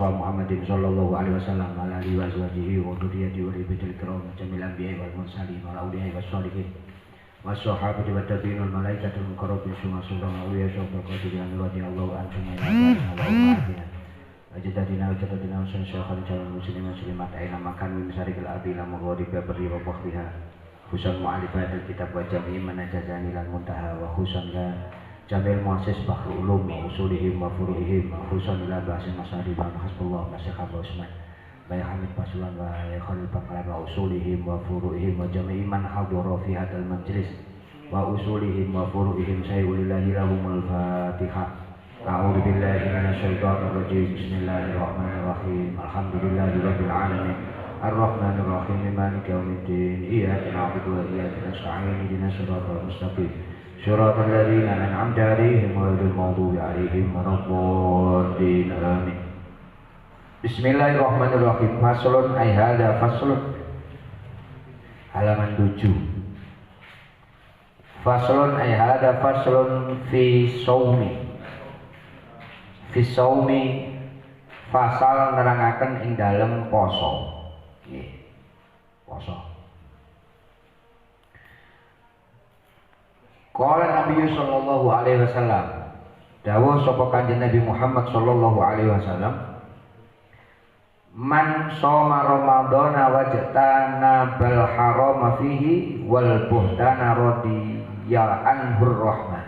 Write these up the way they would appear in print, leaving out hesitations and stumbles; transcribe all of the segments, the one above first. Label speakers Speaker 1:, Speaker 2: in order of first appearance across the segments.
Speaker 1: Mustafa Muhammadin sallallahu alaihi wasallam ala alihi wa sahbihi wa dzurriyyatihi wa ribatil kiram jamil anbiya'i wal mursalin wal awliya'i was sholihin wassahabati wat tabi'in wal malaikatul muqarrabin summa awliya syuhada qadirin radhiyallahu anhum wa ajdadina wa jadadina wa syaikhan jalan muslimin muslimat aina makan min syarikil ardi ila maghribi barri wa bahriha khusus mu'alifatul kitab wa jami'i manajazani lan muntaha wa khusus jamil muassis bahrul ulum wa usulihim wa furu'ihim khusus ila bahsin masari wa hasbullah masyakha wa usman baik hamid pasulan wa khalil bangkala wa usulihim wa furu'ihim wa jami'i man hadara fi hadal majlis wa usulihim wa furu'ihim sayyulillahi lahumul fatihah. A'udzu billahi minasyaitonir rajim. Bismillahirrahmanirrahim. Alhamdulillahi rabbil alamin. Arrahmanir rahim. Maliki yaumiddin. Iyyaka na'budu wa iyyaka nasta'in. Ihdinas siratal mustaqim. Shiratal ladzina an'amta 'alaihim ghairil maghdubi 'alaihim waladdallin. Amin. Bismillahirrahmanirrahim. Faslun ay hadza faslun. Halaman 7. Faslun ay hadza faslun fi shaumi. Fisaumi fasal nerangaken ing dalem poso. Nggih. Poso. Qala Nabi sallallahu alaihi wasallam, dawuh sapa Kanjeng Nabi Muhammad sallallahu alaihi wasallam, man shoma ramadhana wajtana bal harama fihi wal buhtana radiya anhur rahmah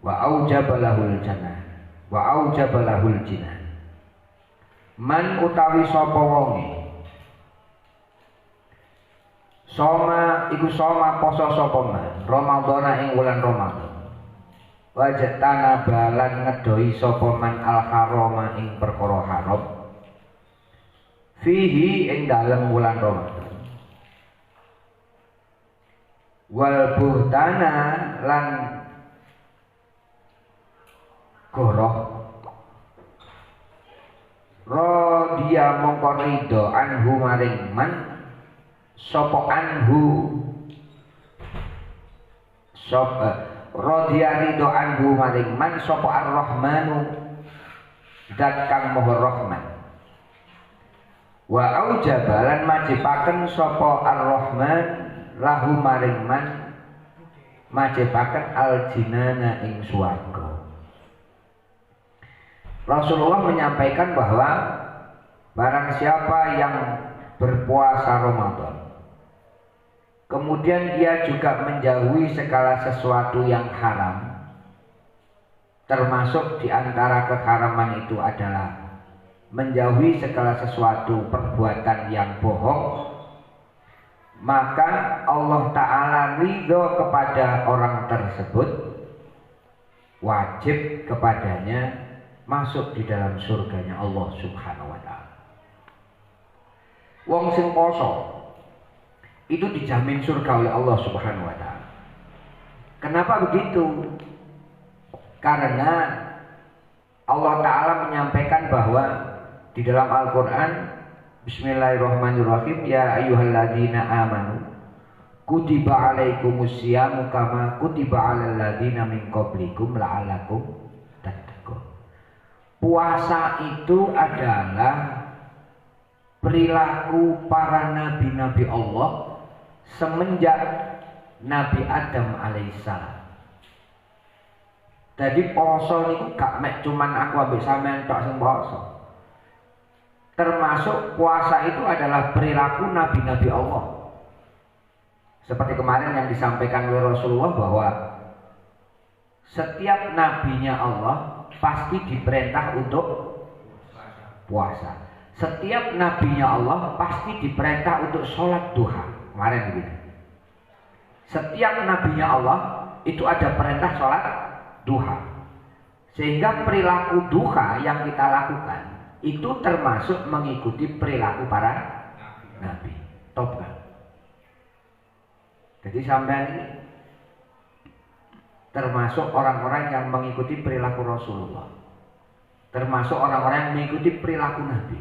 Speaker 1: wa aujaba lahul jannah wa aujaba lahul jinan. Man utawi sapa wonge soma iku soma poso sapa man Ramadhana ing wulan Ramadan wajatana balan ngedoi sapa man al harama ing perkara haram fihi ing dalem wulan Ramadan wal buhtana lan goroh rodiya mongko ridho anhu maring man sopo anhu rodiya ridho anhu maring man sopo ar-rahmanu dat kang moho rahman wa aujabalan majipaken sopo ar-rahman lahu maring man majipaken al-jinana ing swarga. Rasulullah menyampaikan bahwa barang siapa yang berpuasa Ramadan kemudian dia juga menjauhi segala sesuatu yang haram, termasuk di antara keharaman itu adalah menjauhi segala sesuatu perbuatan yang bohong, maka Allah Ta'ala ridho kepada orang tersebut, wajib kepadanya masuk di dalam surganya Allah Subhanahu wa ta'ala. Wong sing poso itu dijamin surga oleh Allah Subhanahu wa ta'ala. Kenapa begitu? Karena Allah Ta'ala menyampaikan bahwa di dalam Al-Quran, Bismillahirrahmanirrahim, ya ayyuhalladzina amanu kutiba alaikumus syiyamu kama kutiba alal ladzina min qablikum la'allakum. Puasa itu adalah perilaku para nabi-nabi Allah semenjak Nabi Adam alaihissalam. Jadi poso niku gak mek cuman aku ambek sampean tok sing poso. Termasuk puasa itu adalah perilaku nabi-nabi Allah. Seperti kemarin yang disampaikan oleh Rasulullah bahwa setiap nabinya Allah pasti diperintah untuk puasa. Setiap nabinya Allah pasti diperintah untuk sholat duha. Kemarin begitu. Setiap nabinya Allah itu ada perintah sholat duha. Sehingga perilaku duha yang kita lakukan itu termasuk mengikuti perilaku para nabi. Top kan? Jadi sampean ini termasuk orang-orang yang mengikuti perilaku Rasulullah, termasuk orang-orang yang mengikuti perilaku Nabi.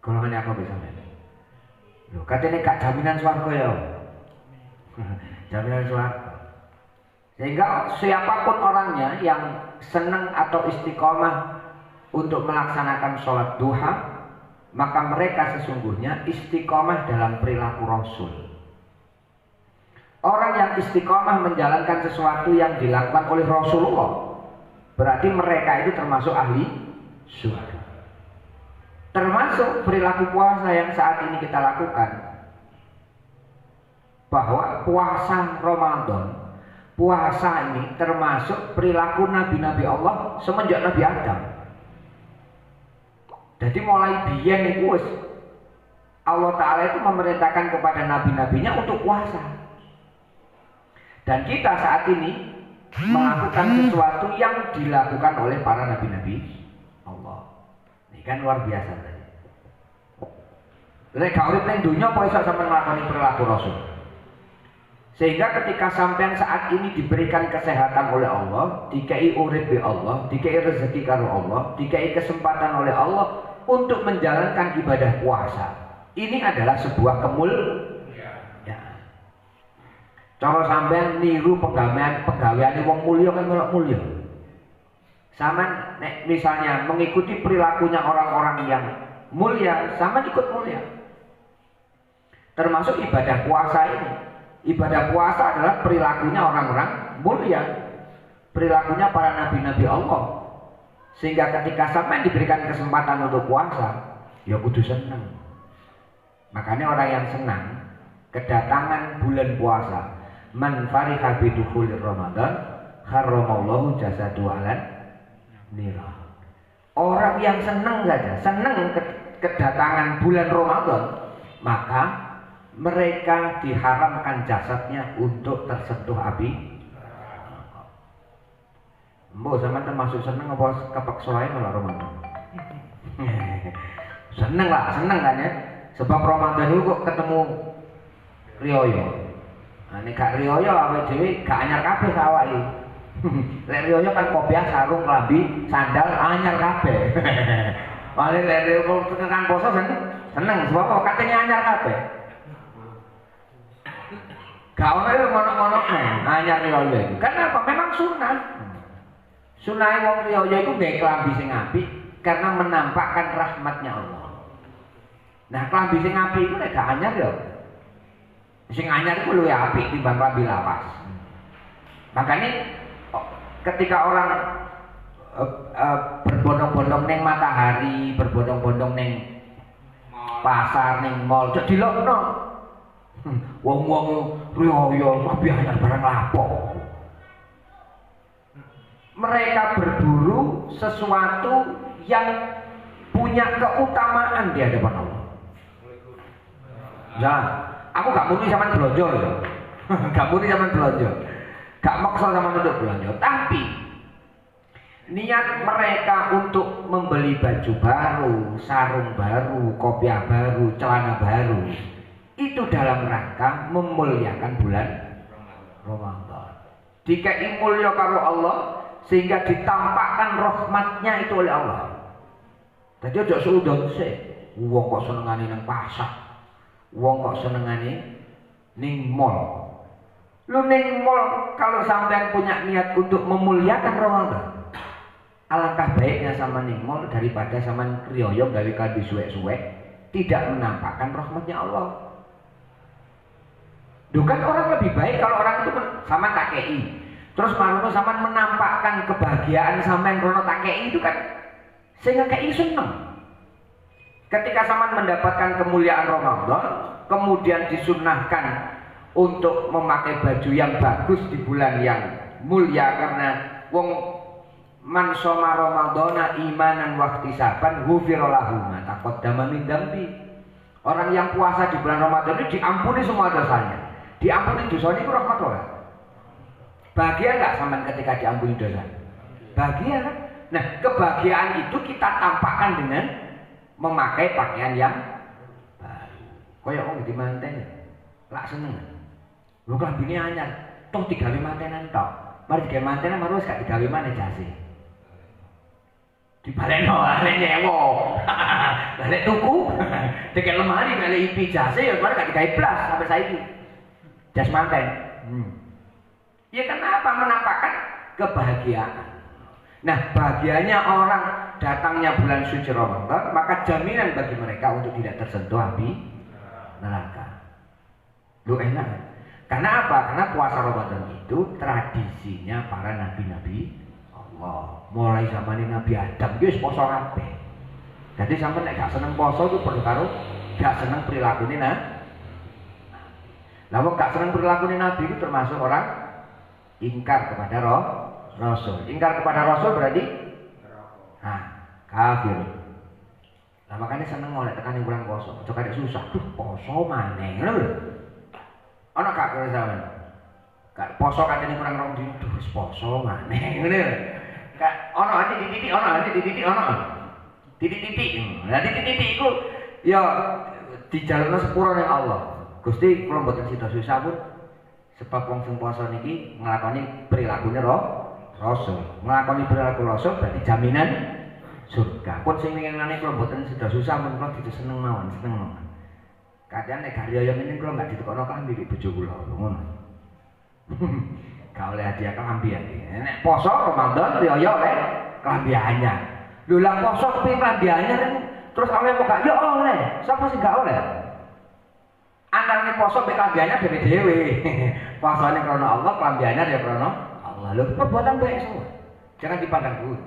Speaker 1: Golongannya apa bisa men? Loh, katanya gak jaminan swarga ya. Jaminan swarga. Sehingga siapapun orangnya yang senang atau istiqomah untuk melaksanakan sholat duha, maka mereka sesungguhnya istiqomah dalam perilaku Rasul. Orang yang istiqomah menjalankan sesuatu yang dilakukan oleh Rasulullah, berarti mereka itu termasuk ahli surga. Termasuk perilaku puasa yang saat ini kita lakukan, bahwa puasa Ramadan, puasa ini termasuk perilaku nabi-nabi Allah semenjak Nabi Adam. Jadi mulai biyen itu Allah Ta'ala itu memerintahkan kepada nabi-nabinya untuk puasa. Dan kita saat ini melakukan sesuatu yang dilakukan oleh para nabi-nabi Allah. Ini kan luar biasa tadi. Lek gak urip ning dunya apa iso sampeyan nglakoni perilaku Rasul. Sehingga ketika sampean saat ini diberikan kesehatan oleh Allah, dikai urip oleh Allah, dikai rezeki karo Allah, dikai kesempatan oleh Allah untuk menjalankan ibadah puasa. Ini adalah sebuah cara sampean niru pegawaiane wong mulya kan melok mulya. Sama nek misalnya mengikuti perilakunya orang-orang yang mulia, sama ikut mulia. Termasuk ibadah puasa ini. Ibadah puasa adalah perilakunya orang-orang mulia, perilakunya para nabi-nabi Allah. Sehingga ketika sampean diberikan kesempatan untuk puasa, ya kudu senang. Makanya orang yang senang kedatangan bulan puasa, man fariha bidukhulir Ramadan haramallahu jasadu alan nira. Orang yang senang saja, senang kedatangan bulan Ramadan, maka mereka diharamkan jasadnya untuk tersentuh api. Mbok sampean termasuk seneng apa kepeksa ae malah Ramadan? Seneng lah, seneng kan ya. Sebab Ramadan itu kok ketemu riyo. Nah, nek gak riyo awake dhewe gak anyar kabeh awake. Lek riyo kan kopiah, sarung, klambi, sandal anyar kabeh. Wale lek riyo tekan poso seneng sebab katanya anyar kabeh. Gak ono yo ngono-ngono anyar riyo iki. Kenapa? Memang sunah. Sunah wong riyo iku nggawe klambi sing apik karena menampakkan rahmatnya Allah. Nah, klambi sing apik iku nek gak anyar yo. Sing anyar iku luwih apik timbang klambi lawas. Makanya ketika orang berbondong-bondong neng matahari, berbondong-bondong neng pasar, neng mall, jadi dilokno. Wong-wong riyo klambi anyar barang lapo. Mereka berburu sesuatu yang punya keutamaan di hadapan Allah. Nah, aku gak muni sampean blonjo lho. Gak muni sampean blonjo. Gak maksa sampean untuk blonjo, tapi niat mereka untuk membeli baju baru, sarung baru, kopiah baru, celana baru, itu dalam rangka memuliakan bulan Ramadan. Dikai mulya karo Allah, sehingga ditampakkan rahmatnya itu oleh Allah. Jadi aja suudon sih. Wong kok senengane nang pasar. Wong kok senengane ning mall. Lu ning mall kalau sampean punya niat untuk memuliakan Ramadan, alangkah baiknya sama ning mall daripada sama kriyoyo gawe kalbi suwek-suwek, tidak menampakkan rahmatnya Allah. Duh kan orang lebih baik kalau orang itu sama KKI. Terus marono sampean menampakkan kebahagiaan sampean rono takei itu kan sehingga KI seneng. Ketika sampean mendapatkan kemuliaan Ramadan, kemudian disunnahkan untuk memakai baju yang bagus di bulan yang mulia karena wong man shoma ramadhana imanan wa ihtisaban ghufira lahu ma taqaddama min dzambi. Orang yang puasa di bulan Ramadan itu diampuni semua dosanya. Diampuni dosanya itu rahmat Allah. Bahagia nggak sampean ketika diampuni dosa? Bahagia kan? Nah, kebahagiaan itu kita tampakkan dengan memakai pakaian yang baru. Kayak wong di manten, lak seneng. Lho klambine anyar, toh digawe mantenan tok. Mari digawe mantenan marus gak digawe maneh jase. Dibalekno arek nyewa. Balik tuku, dikek lemari balik IP jase ya mari gak digawe blas sampai saiki. Jas manten. Ya kenapa? Menampakkan kebahagiaan. Nah, bahagianya orang datangnya bulan suci Ramadan, maka jaminan bagi mereka untuk tidak tersentuh api neraka. Lu enak. Karena apa? Karena puasa Ramadan itu tradisinya para nabi-nabi Allah. Mulai zaman Nabi Adam wis poso kabeh. Jadi sampai nek gak seneng poso itu perlu karo gak seneng perilaku ini Nah, gak seneng perilaku Nabi itu termasuk orang ingkar kepada Rasul. Ingkar kepada Rasul berarti kafir. Nah, makanya seneng oleh tekan yang bulan poso. Coba ada susah. Poso maneh. Ngono lho. Ana gak kira sampean? Gak poso katene kurang rong dino terus poso maneh. Ngono lho. Gak ana titik-titik ana. Titik-titik. Lah titik-titik iku ya dijalukno sepuro ning Allah. Gusti kula mboten sida susah pun sebab wong sing poso niki nglakoni prilakune Rasul. Nglakoni perilaku Rasul berarti jaminan surga. Pun sing ngene kula mboten sida susah mun kula seneng mawon. Kadang nek garya ngene kula enggak ditukokno klambi iki bojo kula ngono. Gak oleh hadiah klambi iki. Nek poso Ramadan riyo oleh klambi anyar. Lho lah poso kuwi klambi anyar terus oleh kok gak yo oleh. Sapa sing gak oleh? Antara poso mek klambi anyar dhewe. Posone krana Allah, klambi anyar ya krana Allah. Lho perbuatan baik semua. Jangan dipandang buruk.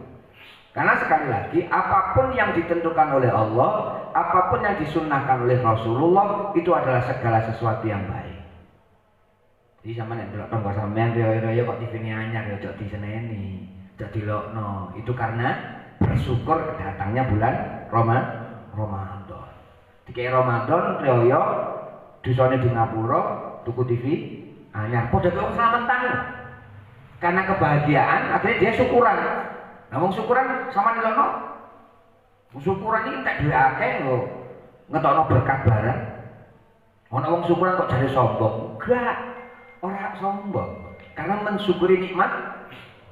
Speaker 1: Karena sekali lagi, apapun yang ditentukan oleh Allah, apapun yang disunnahkan oleh Rasulullah, itu adalah segala sesuatu yang baik. Jadi sama nek delok tangga sampean riyo-riyo kok TV-ne anyar ya ojo diseneni, ojo dilokno. Itu karena bersyukur datangnya bulan Ramadan. Dikira Ramadan riyo dusane di Ngapura, tuku TV anyar padha kok slametan. Karena kebahagiaan akhirnya dia syukuran. Nah, wong syukuran sama nilokno. Syukuran iki tak dhewe akeh lho. Ngetokno berkat bareng. Ana wong syukuran kok jare sombong. Enggak. Ora sombong. Karena mensyukuri nikmat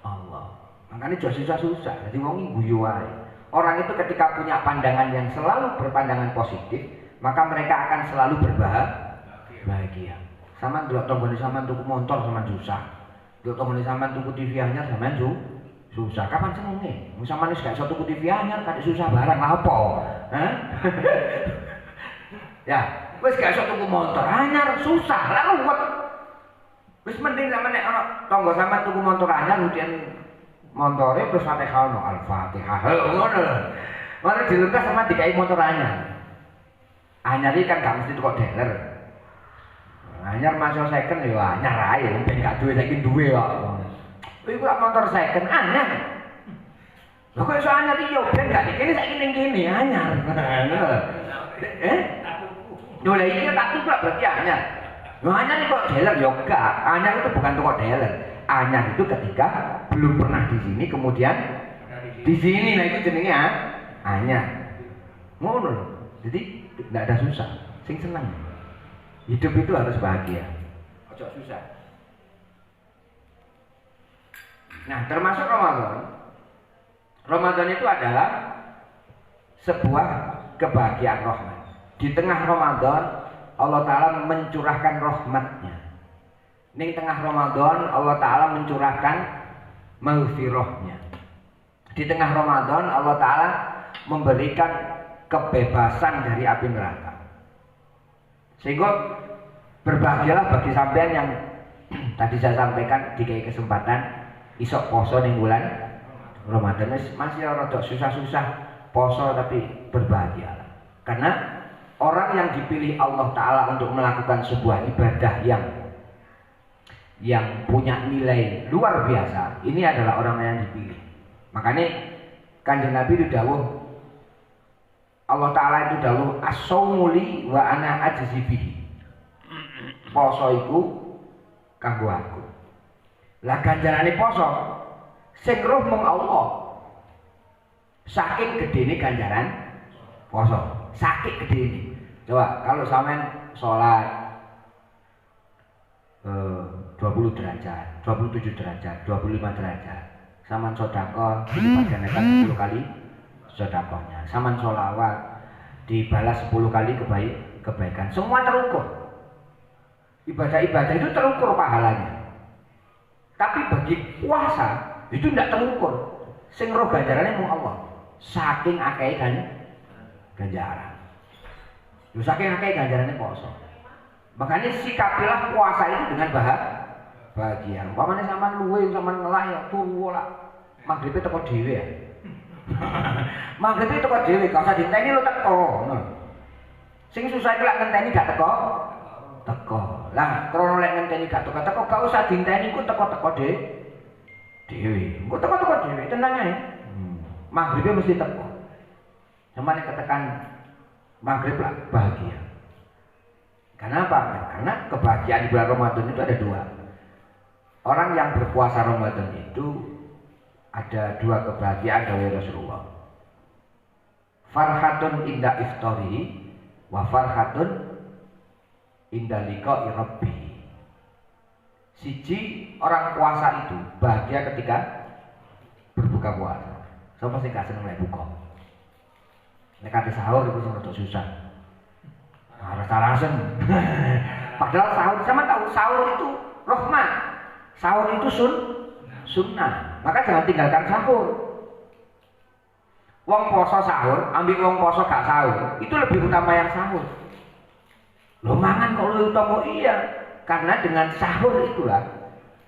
Speaker 1: Allah. Makanya jauh susah-susah. Jadi wong iki guyu wae. Orang itu ketika punya pandangan yang selalu berpandangan positif, maka mereka akan selalu bahagia. Sama ndelok tanggane sampean tuku motor sampean susah. Ndelok tanggane sampean tuku TV anyar sampean susah. Kapan senenge? Wong sampean wis gak iso tuku TV anyar, kadek susah barang lah apa? Hah? Ya, wis gak iso tuku motor anyar, susah lah ruwet. Wis mending sampean nek ana tangga sampean tuku motor anyar kemudian montore terus Fatihah ono Al-Fatihah. Ngono lho. Mari dilengkas sama dikai motor anyar. Anyar iki kan gak mesti kok dealer. Anyar masuk second ya anyar ae, ben gak duwe saiki duwe kok. Kuwi kok motor second anyar. Lho kok iso anyar iki yo ben gak dikene saiki ning kene anyar. Lho lha iki tak tuku berarti anyar. Lho anyar kok dealer yo enggak. Anyar itu bukan toko dealer. Anyar itu ketika belum pernah di sini kemudian di sini, nah itu jenenge anyar. Ngono lho. Jadi enggak ada susah, sing seneng. Hidup itu harus bahagia. Ojo susah. Nah, termasuk Ramadan. Ramadan itu adalah sebuah kebahagiaan rahmat. Di tengah Ramadan Allah Ta'ala mencurahkan rahmatnya. Di tengah Ramadan Allah Ta'ala mencurahkan maghfirahnya. Di tengah Ramadan Allah Ta'ala memberikan kebebasan dari api neraka. Sehingga berbahagialah bagi sampean yang tadi saya sampaikan dikai kesempatan isok poso ning bulan Ramadan. Masih rada susah-susah poso tapi berbahagialah. Karena orang yang dipilih Allah Ta'ala untuk melakukan sebuah ibadah yang punya nilai luar biasa, ini adalah orang yang dipilih. Makanya Kanjeng Nabi itu dawuh, Allah Ta'ala itu dawuh as-saumuli wa ana ajzi bihi. Poso iku kanggo aku. Lah ganjarane poso sing roh mung Allah. Saking gedene ganjaran poso, saking gedene. Coba kalau sampean salat 20 derajat, 27 derajat, 25 derajat. Saman sedekah dilipat gandakan 10 kali sedekahnya. Saman sholawat dibalas 10 kali kebaikan. Semua terukur. Ibadah-ibadah itu terukur pahalanya. Tapi bagi puasa itu tidak terukur. Sing roh ganjarane mung Allah. Saking akeh kan ganjaran. Lho saking akeh ganjarane poso. Makanya sikapilah puasa itu dengan bahagia. Umpamane sampean luwe sampean ngelah ya turu lah. Maghribe teko dhewe ya. Maghribe teko dhewe, gak usah diteni lo teko, ngono. Sing susah iku lek ngenteni gak teko. Lah, krono lek ngenteni gak teko, gak usah diteni ku teko-teko dhewe. Engko teko-teko dhewe, tenang ae. Maghribe mesti teko. Sampeyan ketekan maghrib lah bahagia. Kenapa? Karena kebahagiaan di bulan Ramadan itu ada dua. Orang yang berpuasa Ramadan itu ada dua kebahagiaan dari Rasulullah. Farhatun inda iftari wa farhatun inda liqa'i rabbi. Siji orang puasa itu bahagia ketika berbuka puasa. Sapa sing gak seneng nek buka? Nek ate sahur itu sing rada susah. Rasa-rasen. Padahal sahur, sama tahu sahur itu rahmat. Sahur itu sunnah. Maka jangan tinggalkan sahur. Wong poso sahur, ambil wong poso gak sahur, itu lebih utama yang sahur. Lo mangan kok lebih utama? Iya. Karena dengan sahur itulah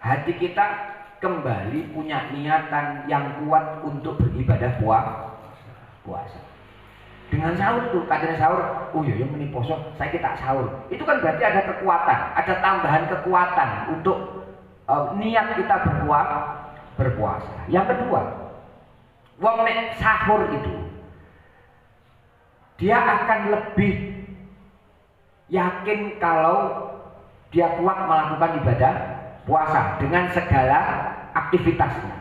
Speaker 1: hati kita kembali punya niatan yang kuat untuk beribadah puasa. Dengan sahur itu, katanya sahur, oh iya yang meni poso, saya kita sahur. Itu kan berarti ada kekuatan, ada tambahan kekuatan untuk niat kita berpuasa. Yang kedua, wong nek sahur itu dia akan lebih yakin kalau dia kuat melakukan ibadah puasa dengan segala aktivitasnya.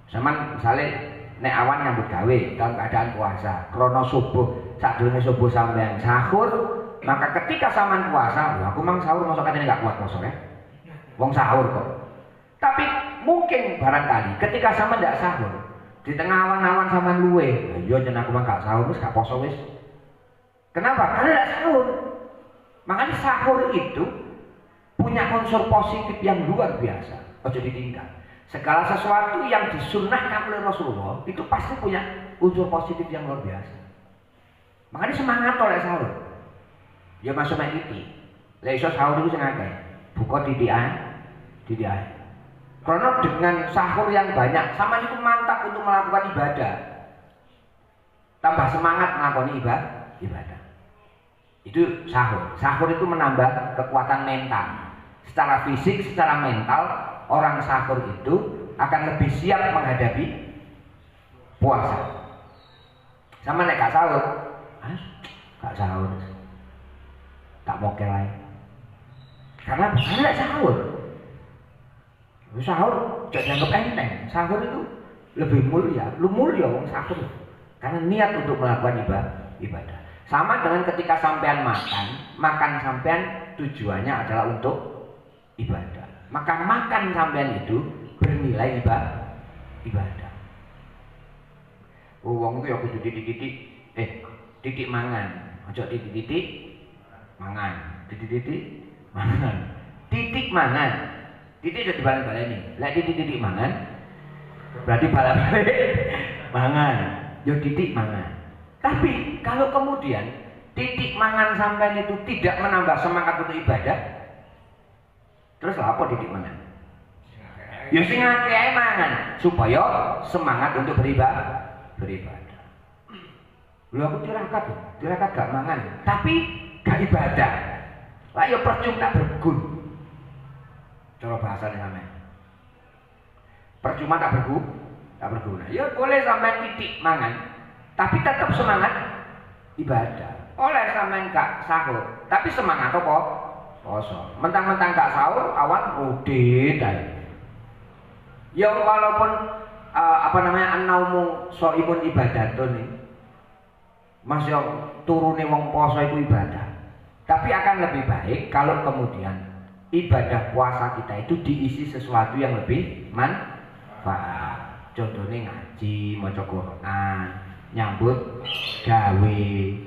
Speaker 1: Sama misalnya nek awan nyambut gawe dalam keadaan puasa, krono subuh, sadurunge subuh sampean sahur, maka ketika sampean puasa, aku mang sahur masuk katanya nggak kuat poso ya. Wong sahur kok. Tapi mungkin barangkali ketika sampean ndak sahur, di tengah awan-awan sampean luwe, yo jen aku mang gak sahur wis gak poso wis. Kenapa? Karena ndak sahur. Makanya sahur itu punya unsur positif yang luar biasa. Ojo ditinggal. Segala sesuatu yang disunnahkan oleh Rasulullah itu pasti punya unsur positif yang luar biasa. Makanya semangat oleh sahur. Ya masuk main titik. Lek iso sahur itu sing akeh. Buka titikan. Karena dengan sahur yang banyak, sama itu mantap untuk melakukan ibadah. Tambah semangat melakukan ibadah. Itu sahur. Sahur itu menambah kekuatan mental. Secara fisik, secara mental, orang sahur itu akan lebih siap menghadapi puasa. Sama nek gak sahur, gak sahur, tak mau lain. Karena gak sahur. Sahur jangan dianggap enteng. Sahur itu lebih mulia, wong sahur. Karena niat untuk melakukan ibadah. Sama dengan ketika sampean makan sampean tujuannya adalah untuk ibadah. Maka makan sampean itu bernilai ibadah. Wong itu ya kudu titik mangan. Ojo titik mangan. Titik mangan. Titik mangan. Titik udah dibalik-baleni. Lek titik mangan berarti balik mangan. Yo titik mangan. Tapi kalau kemudian titik mangan sampean itu tidak menambah semangat untuk ibadah, terus apa titik mangan? Ya sing akeh mangan supaya semangat untuk beribadah. Lho aku tirakat gak mangan, tapi gak ibadah. Lah ya percuma tak bergun. Cara bahasane sampean. Percuma tak berguna. Ya boleh sampean titik mangan, tapi tetap semangat ibadah. Oleh sampean gak sahur, tapi semangat apa? Poso. Mentang-mentang gak sahur, awan udit ae. Ya walaupun an-naumu shaimun ibadatun nih. Mas yo turune wong poso itu ibadah. Tapi akan lebih baik kalau kemudian ibadah puasa kita itu diisi sesuatu yang lebih manfaat. Contohnya ngaji, maca Quran, nyambut gawe.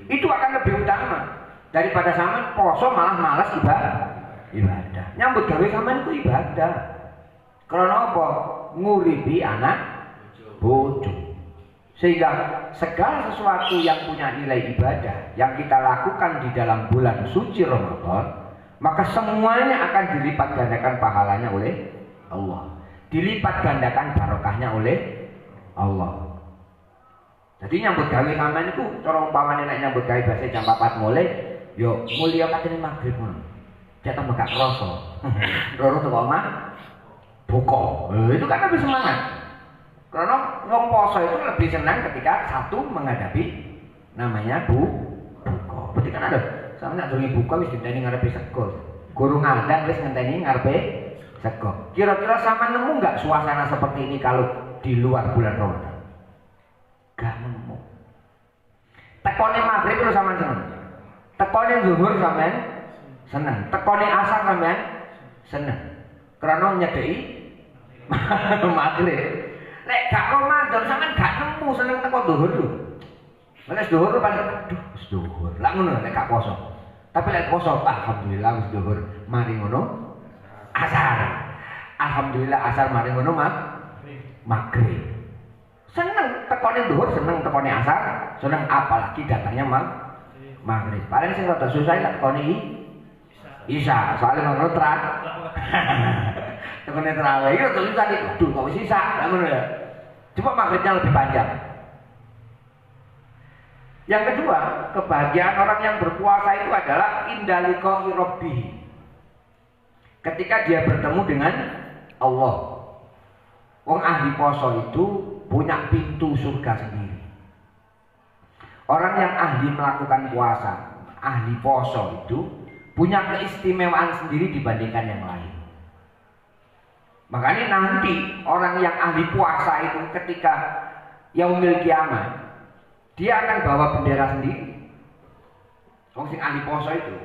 Speaker 1: Itu akan lebih utama daripada sampean poso malah malas ibadah. Nyambut gawe sampean itu ibadah. Karena apa? Nguripi anak Sehingga segala sesuatu yang punya nilai ibadah yang kita lakukan di dalam bulan suci Ramadan, maka semuanya akan dilipat gandakan pahalanya oleh Allah. Dilipat gandakan barokahnya oleh Allah. Jadi nyambut gawe sampean iku cara umpamane nek nyambut gawe bahasa jam 4 mulai, yo mulya katene magrib ngono. Cek tambah gak krasa. Loro teko omah buka. Itu kan lebih semangat. Karena wong poso itu lebih senang ketika satu menghadapi namanya buka. Berarti kan ada sama nak durunge buka wis ngenteni ngarepe sego. Guru ngandang wis ngenteni ngarepe sego. Kira-kira sama nemu enggak suasana seperti ini kalau di luar bulan Ramadan? Gak nemu. Tekone maghrib itu sampean seneng. Tekone zuhur sampean seneng. Tekone asar sampean seneng. Karena nyedeki maghrib. Nek gak Ramadan sampean gak nemu seneng teko zuhur lho. Nek zuhur paling aduh zuhur. Lah ngono nek gak poso. Tapi lek poso alhamdulillah wis zuhur. Mari ngono asar. Alhamdulillah asar mari ngono maghrib. Seneng tekone zuhur, seneng tekone asar, seneng apalagi datangnya maghrib. Paling sing rada susah lek tekone isya. Soalnya ngono tekone terawih itu tulis tadi, aduh kok wis isya. Lah ngono ya. Cuma maghribnya lebih panjang. Yang kedua, kebahagiaan orang yang berpuasa itu adalah indaliko rabbi. Ketika dia bertemu dengan Allah. Wong ahli poso itu punya pintu surga sendiri. Orang yang ahli melakukan puasa, ahli poso itu punya keistimewaan sendiri dibandingkan yang lain. Makanya nanti orang yang ahli puasa itu ketika yaumil kiamat dia akan bawa bendera sendiri. Wong sing ahli poso itu,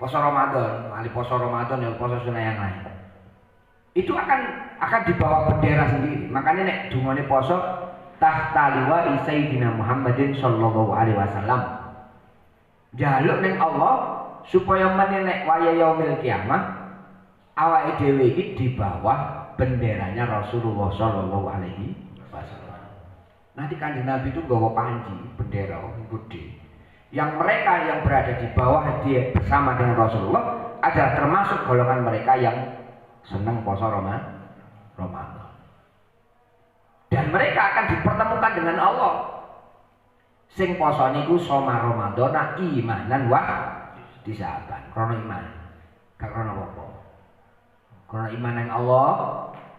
Speaker 1: poso Ramadan, ahli poso Ramadan yang poso sunah yang lain, itu akan dibawa bendera sendiri. Makanya nek dungane poso tahta liwa'i Sayyidina Muhammadin sallallahu alaihi wasallam. Jaluk ning Allah supaya menenek waya yaumil kiamat awake dhewe iki di bawah benderanya Rasulullah sallallahu alaihi wasallam. Nanti Kanjeng Nabi itu nggawa panji, bendera gede. Yang mereka yang berada di bawah dia bersama dengan Rasulullah adalah termasuk golongan mereka yang senang poso Ramadan. Dan mereka akan dipertemukan dengan Allah. Sing poso niku soma Ramadana imanan wa disaban. Krana iman. Gak krana apa. Karena iman yang Allah,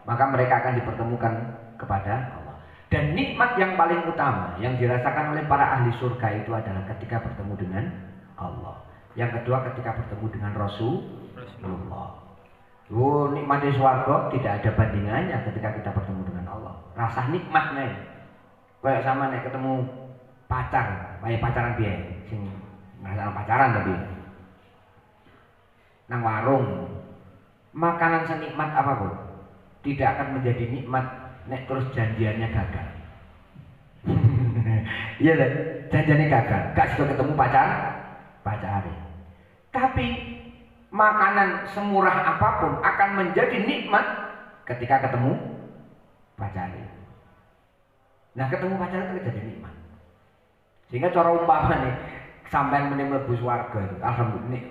Speaker 1: maka mereka akan dipertemukan kepada Allah. Dan nikmat yang paling utama yang dirasakan oleh para ahli surga itu adalah ketika bertemu dengan Allah. Yang kedua ketika bertemu dengan Rasulullah. Oh, nikmat di swarga tidak ada bandingannya ketika kita bertemu dengan Allah. Rasa nikmatnya kayak sama nek ketemu pacar, kayak pacaran piye? Sing ngrasakno pacaran tapi nang warung. Makanan senikmat apapun tidak akan menjadi nikmat nek terus janjiannya gagal. Iya deh, janjiannya gagal, gak sudah ketemu pacar. Tapi makanan semurah apapun akan menjadi nikmat ketika ketemu pacar. Nah, ketemu pacar itu jadi nikmat. Sehingga cara umpama nih sampai mlebu swarga itu alhamdulillah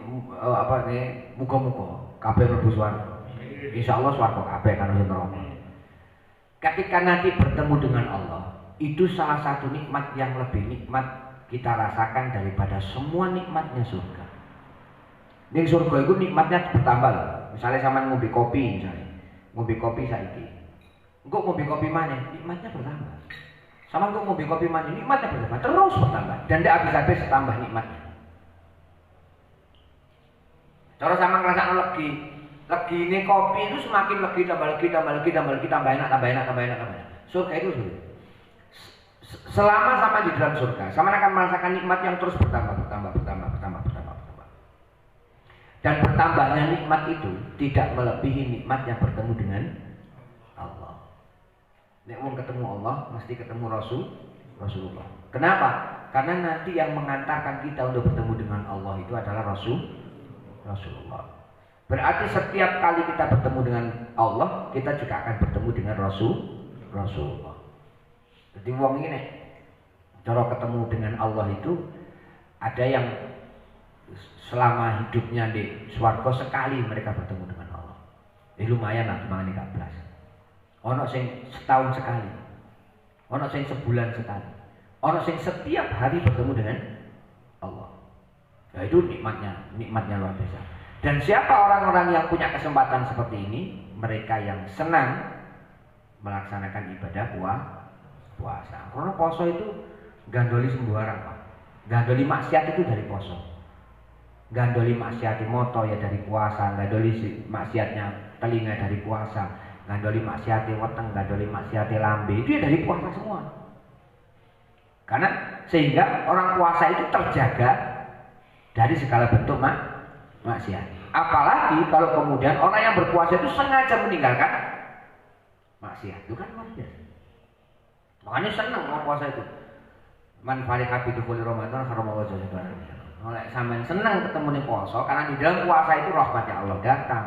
Speaker 1: muga-muga kabeh mlebu swarga. Insyaallah swarga kabeh kan neraka. Ketika nanti bertemu dengan Allah, itu salah satu nikmat yang lebih nikmat kita rasakan daripada semua nikmatnya surga. Ning surga itu nikmatnya bertambah loh. Misalnya sama ngombe kopi misalnya. Ngombe kopi saiki. Engko ngombe kopi maneh, nikmatnya bertambah. Sama engko ngombe kopi maneh, nikmatnya bertambah, terus bertambah dan tidak habis-habis tambah nikmatnya. Cara sama ngerasakno legi. Legi ini kopi itu semakin legi tambah enak. Surga itu sulit. Selama sama di dalam surga, sama akan merasakan nikmat yang terus bertambah. Dan bertambahnya nikmat itu tidak melebihi nikmat yang bertemu dengan Allah. Nek wong ketemu Allah, mesti ketemu Rasulullah. Kenapa? Karena nanti yang mengantarkan kita untuk bertemu dengan Allah itu adalah Rasulullah. Berarti setiap kali kita bertemu dengan Allah, kita juga akan bertemu dengan Rasulullah. Jadi wong ini Cara ketemu dengan Allah itu ada yang selama hidupnya di swarga sekali mereka bertemu dengan Allah. Lumayan lah cuma 13. Ono sing setahun sekali. Ono sing sebulan sekali. Ono sing setiap hari bertemu dengan Allah. Nah, itu nikmatnya luar biasa. Dan siapa orang-orang yang punya kesempatan seperti ini? Mereka yang senang melaksanakan ibadah puasa. Karena poso itu gandoli sembarang, Pak. Gandoli maksiat itu dari poso. Gandoli maksiat moto ya dari puasa, gandoli maksiatnya telinga dari puasa, gandoli maksiat weteng, gandoli maksiat lambe itu ya dari puasa semua. Karena sehingga orang puasa itu terjaga dari segala bentuk maksiat. Apalagi kalau kemudian orang yang berpuasa itu sengaja meninggalkan maksiat, itu kan luar biasa. Makanya senang orang puasa itu. Man fariha bi dukhuli Ramadan harama wajah barang. Oleh sampean senang ketemu ning puasa karena di dalam puasa itu rahmatnya Allah datang,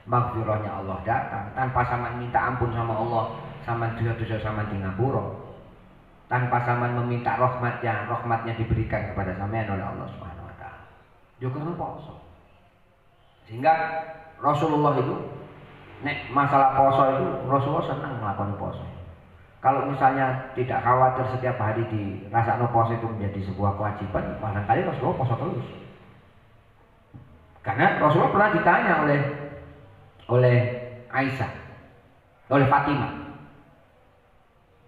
Speaker 1: maghfirahnya Allah datang. Tanpa sampean minta ampun sama Allah, sampean dosa-dosa sampean di ngapura. Tanpa sampean meminta rahmatnya diberikan kepada sampean oleh Allah Subhanahu wa taala. Yo karena puasa. Sehingga Rasulullah itu nek masalah puasa itu Rasulullah senang melakukan puasa. Kalau misalnya tidak khawatir setiap hari dirasakno puasa itu menjadi sebuah kewajiban, barangkali Rasulullah puasa terus. Karena Rasulullah pernah ditanya oleh Aisyah, oleh Fatimah,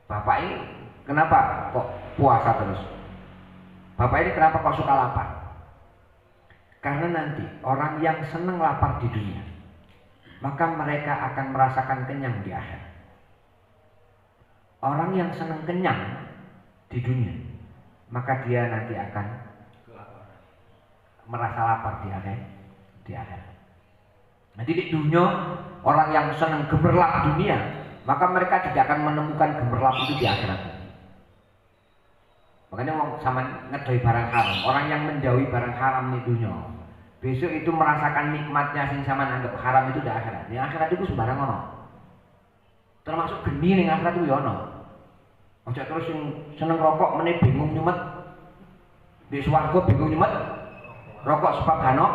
Speaker 1: Bapak ini kenapa kok puasa terus? Bapak ini kenapa kok suka lapar? Karena nanti orang yang senang lapar di dunia, maka mereka akan merasakan kenyang di akhirat. Orang yang senang kenyang di dunia, maka dia nanti akan merasa lapar di akhirat. Nanti di dunia, orang yang senang gemerlap dunia, maka mereka tidak akan menemukan gemerlap itu di akhirat. Makanya mau sama ngedoi barang haram, orang yang menjauhi barang haram di dunia, besok itu merasakan nikmatnya sing sama anggap haram itu di akhirat. Di akhirat itu sembarang ono. Termasuk geni ning akhirat itu ya ono. Aja terus seneng rokok meneh bingung nyumet. Di swarga bingung nyumet. Rokok sebab hano.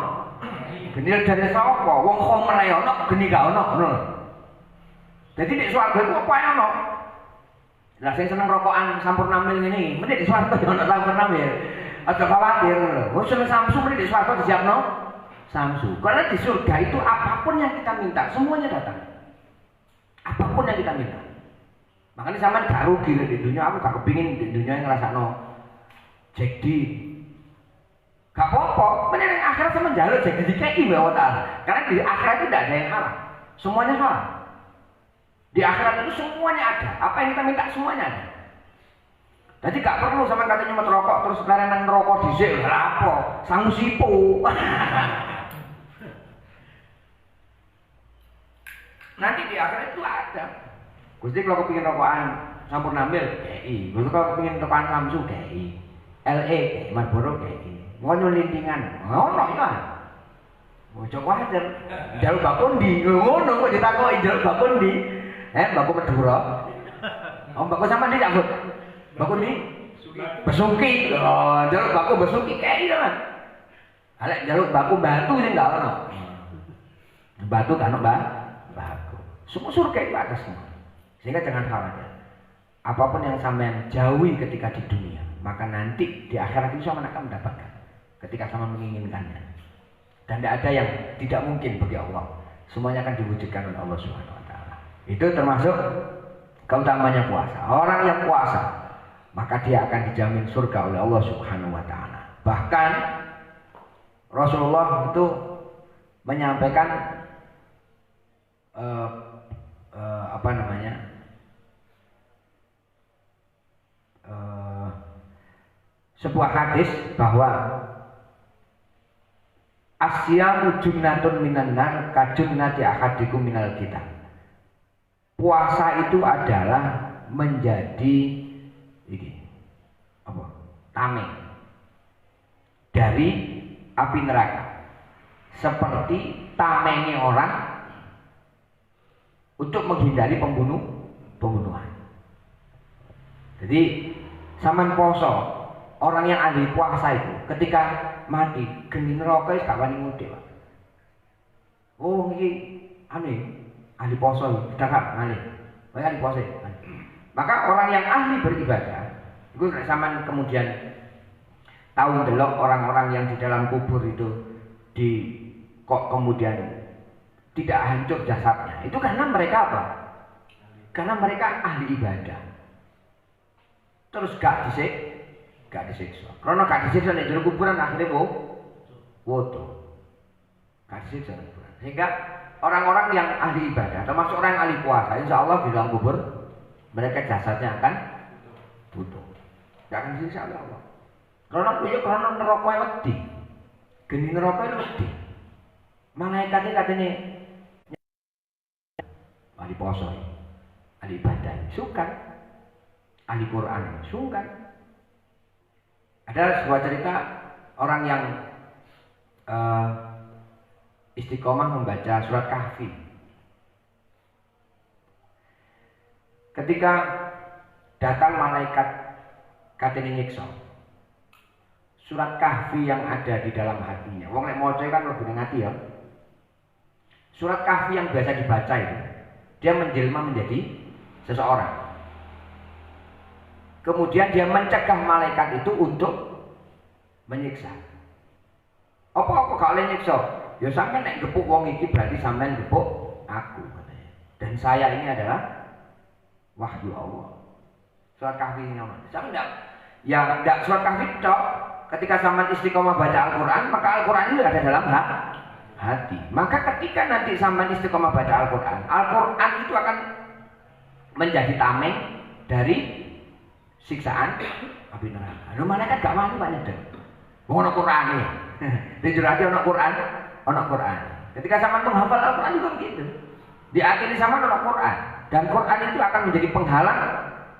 Speaker 1: Geni dari sapa? Wong khomer ae ono, geni gak ono, ngono. Jadi di swarga itu apa ae ono? Lah sing seneng rokokan sampurna mil ngene, meneh di swarga yo ono sampurna mil. Aja khawatir ngono. Wong seneng Samsu meneh di swarga disiapno Samsu. Karena di surga itu apapun yang kita minta semuanya datang. Apapun yang kita minta. Makanya sama gak rugi di dunia, aku gak kepingin di dunia yang ngerasakno Jack D. Gak apa-apa, menurut akhirat sama jalur Jack D dikei bahwa ta'ala. Karena di akhirat itu tidak ada yang haram, semuanya halal. Di akhirat itu semuanya ada, apa yang kita minta semuanya ada. Jadi gak perlu sama kata nyumet rokok terus sekarang ngerokok dhisik lha apa? Sangu sipu. Nanti di akhirat itu ada. Gusti kalau kepingin rokokan sampurna mil, KI. Gusti kalau kepingin rokokan Samsu, KI. LE, Marlboro, KI. Mau nyolintingan, ngono ya. Ojo kuwatir, jaluk bakundi, ngono kok ditakoki jaluk bakundi. Baku Madura. Oh, baku sama ndi Cak? Bakundi? Besuki. Oh, jaluk baku besuki KI to, Mas. Alek jaluk baku batu sing gak ono. Batu kan ono, baku. Semua surga itu ada semua. Sehingga jangan khawatir. Apapun yang sampean jauhi ketika di dunia, maka nanti di akhirat itu sama akan mendapatkan. Ketika sama menginginkannya. Dan tidak ada yang tidak mungkin bagi Allah. Semuanya akan diwujudkan oleh Allah Subhanahu wa taala. Itu termasuk keutamanya puasa. Orang yang puasa, maka dia akan dijamin surga oleh Allah Subhanahu wa taala. Bahkan Rasulullah itu menyampaikan apa namanya? Sebuah hadis bahwa asyamu junnatun minan nar kajunnati ahadikum minal kitab. Puasa itu adalah menjadi ini apa? Tameng dari api neraka. Seperti tamengnya orang untuk menghindari pembunuhan. Jadi Saman poso, orang yang ahli puasa itu ketika mati geni neraka wis gak wani mudik, Pak. Oh, iki ahli poso, sudah gak ahli. Ahli poso. Maka orang yang ahli beribadah, itu saman kemudian tahu delok orang-orang yang di dalam kubur itu kok kemudian tidak hancur jasadnya. Itu karena mereka apa? Karena mereka ahli ibadah. Terus gak disiksa. Karena gak disiksa nek jero kuburan akhirnya woto. Gak disiksa kuburan. Sehingga orang-orang yang ahli ibadah, termasuk orang yang ahli puasa, insya Allah di dalam kubur mereka jasadnya akan butuh. Gak akan disiksa oleh Allah. Karena neraka wedi. Geni neraka wedi. Malaikatnya katanya ahli poso, ahli ibadah, sungkan, ahli Quran, sungkan. Ada sebuah cerita orang yang istiqomah membaca surat Kahfi. Ketika datang malaikat katanya nyiksa, surat Kahfi yang ada di dalam hatinya. Wong nek maca kan lebih ngati ya. Surat Kahfi yang biasa dibaca itu, dia menjelma menjadi seseorang. Kemudian dia mencegah malaikat itu untuk menyiksa. Apa gak oleh nyiksa? Ya sampean nek gepuk wong iki berarti sampean gepuk aku. Dan saya ini adalah wahyu Allah. Surat Kahfi ini namanya. Sampean enggak surat Kahfi tok. Ketika sampean istiqomah baca Al-Quran, maka Al-Quran itu ada dalam hati. Maka ketika nanti sampean istiqomah baca Al-Quran, Al-Quran itu akan menjadi tameng dari siksaan api neraka. Lho malaikat gak wani Pak nyedek. Wong ana Qur'ane. Dijurati ana Quran. Ketika sampean menghafal Al-Quran juga begitu. Diakhiri sampean ana Quran, dan Quran itu akan menjadi penghalang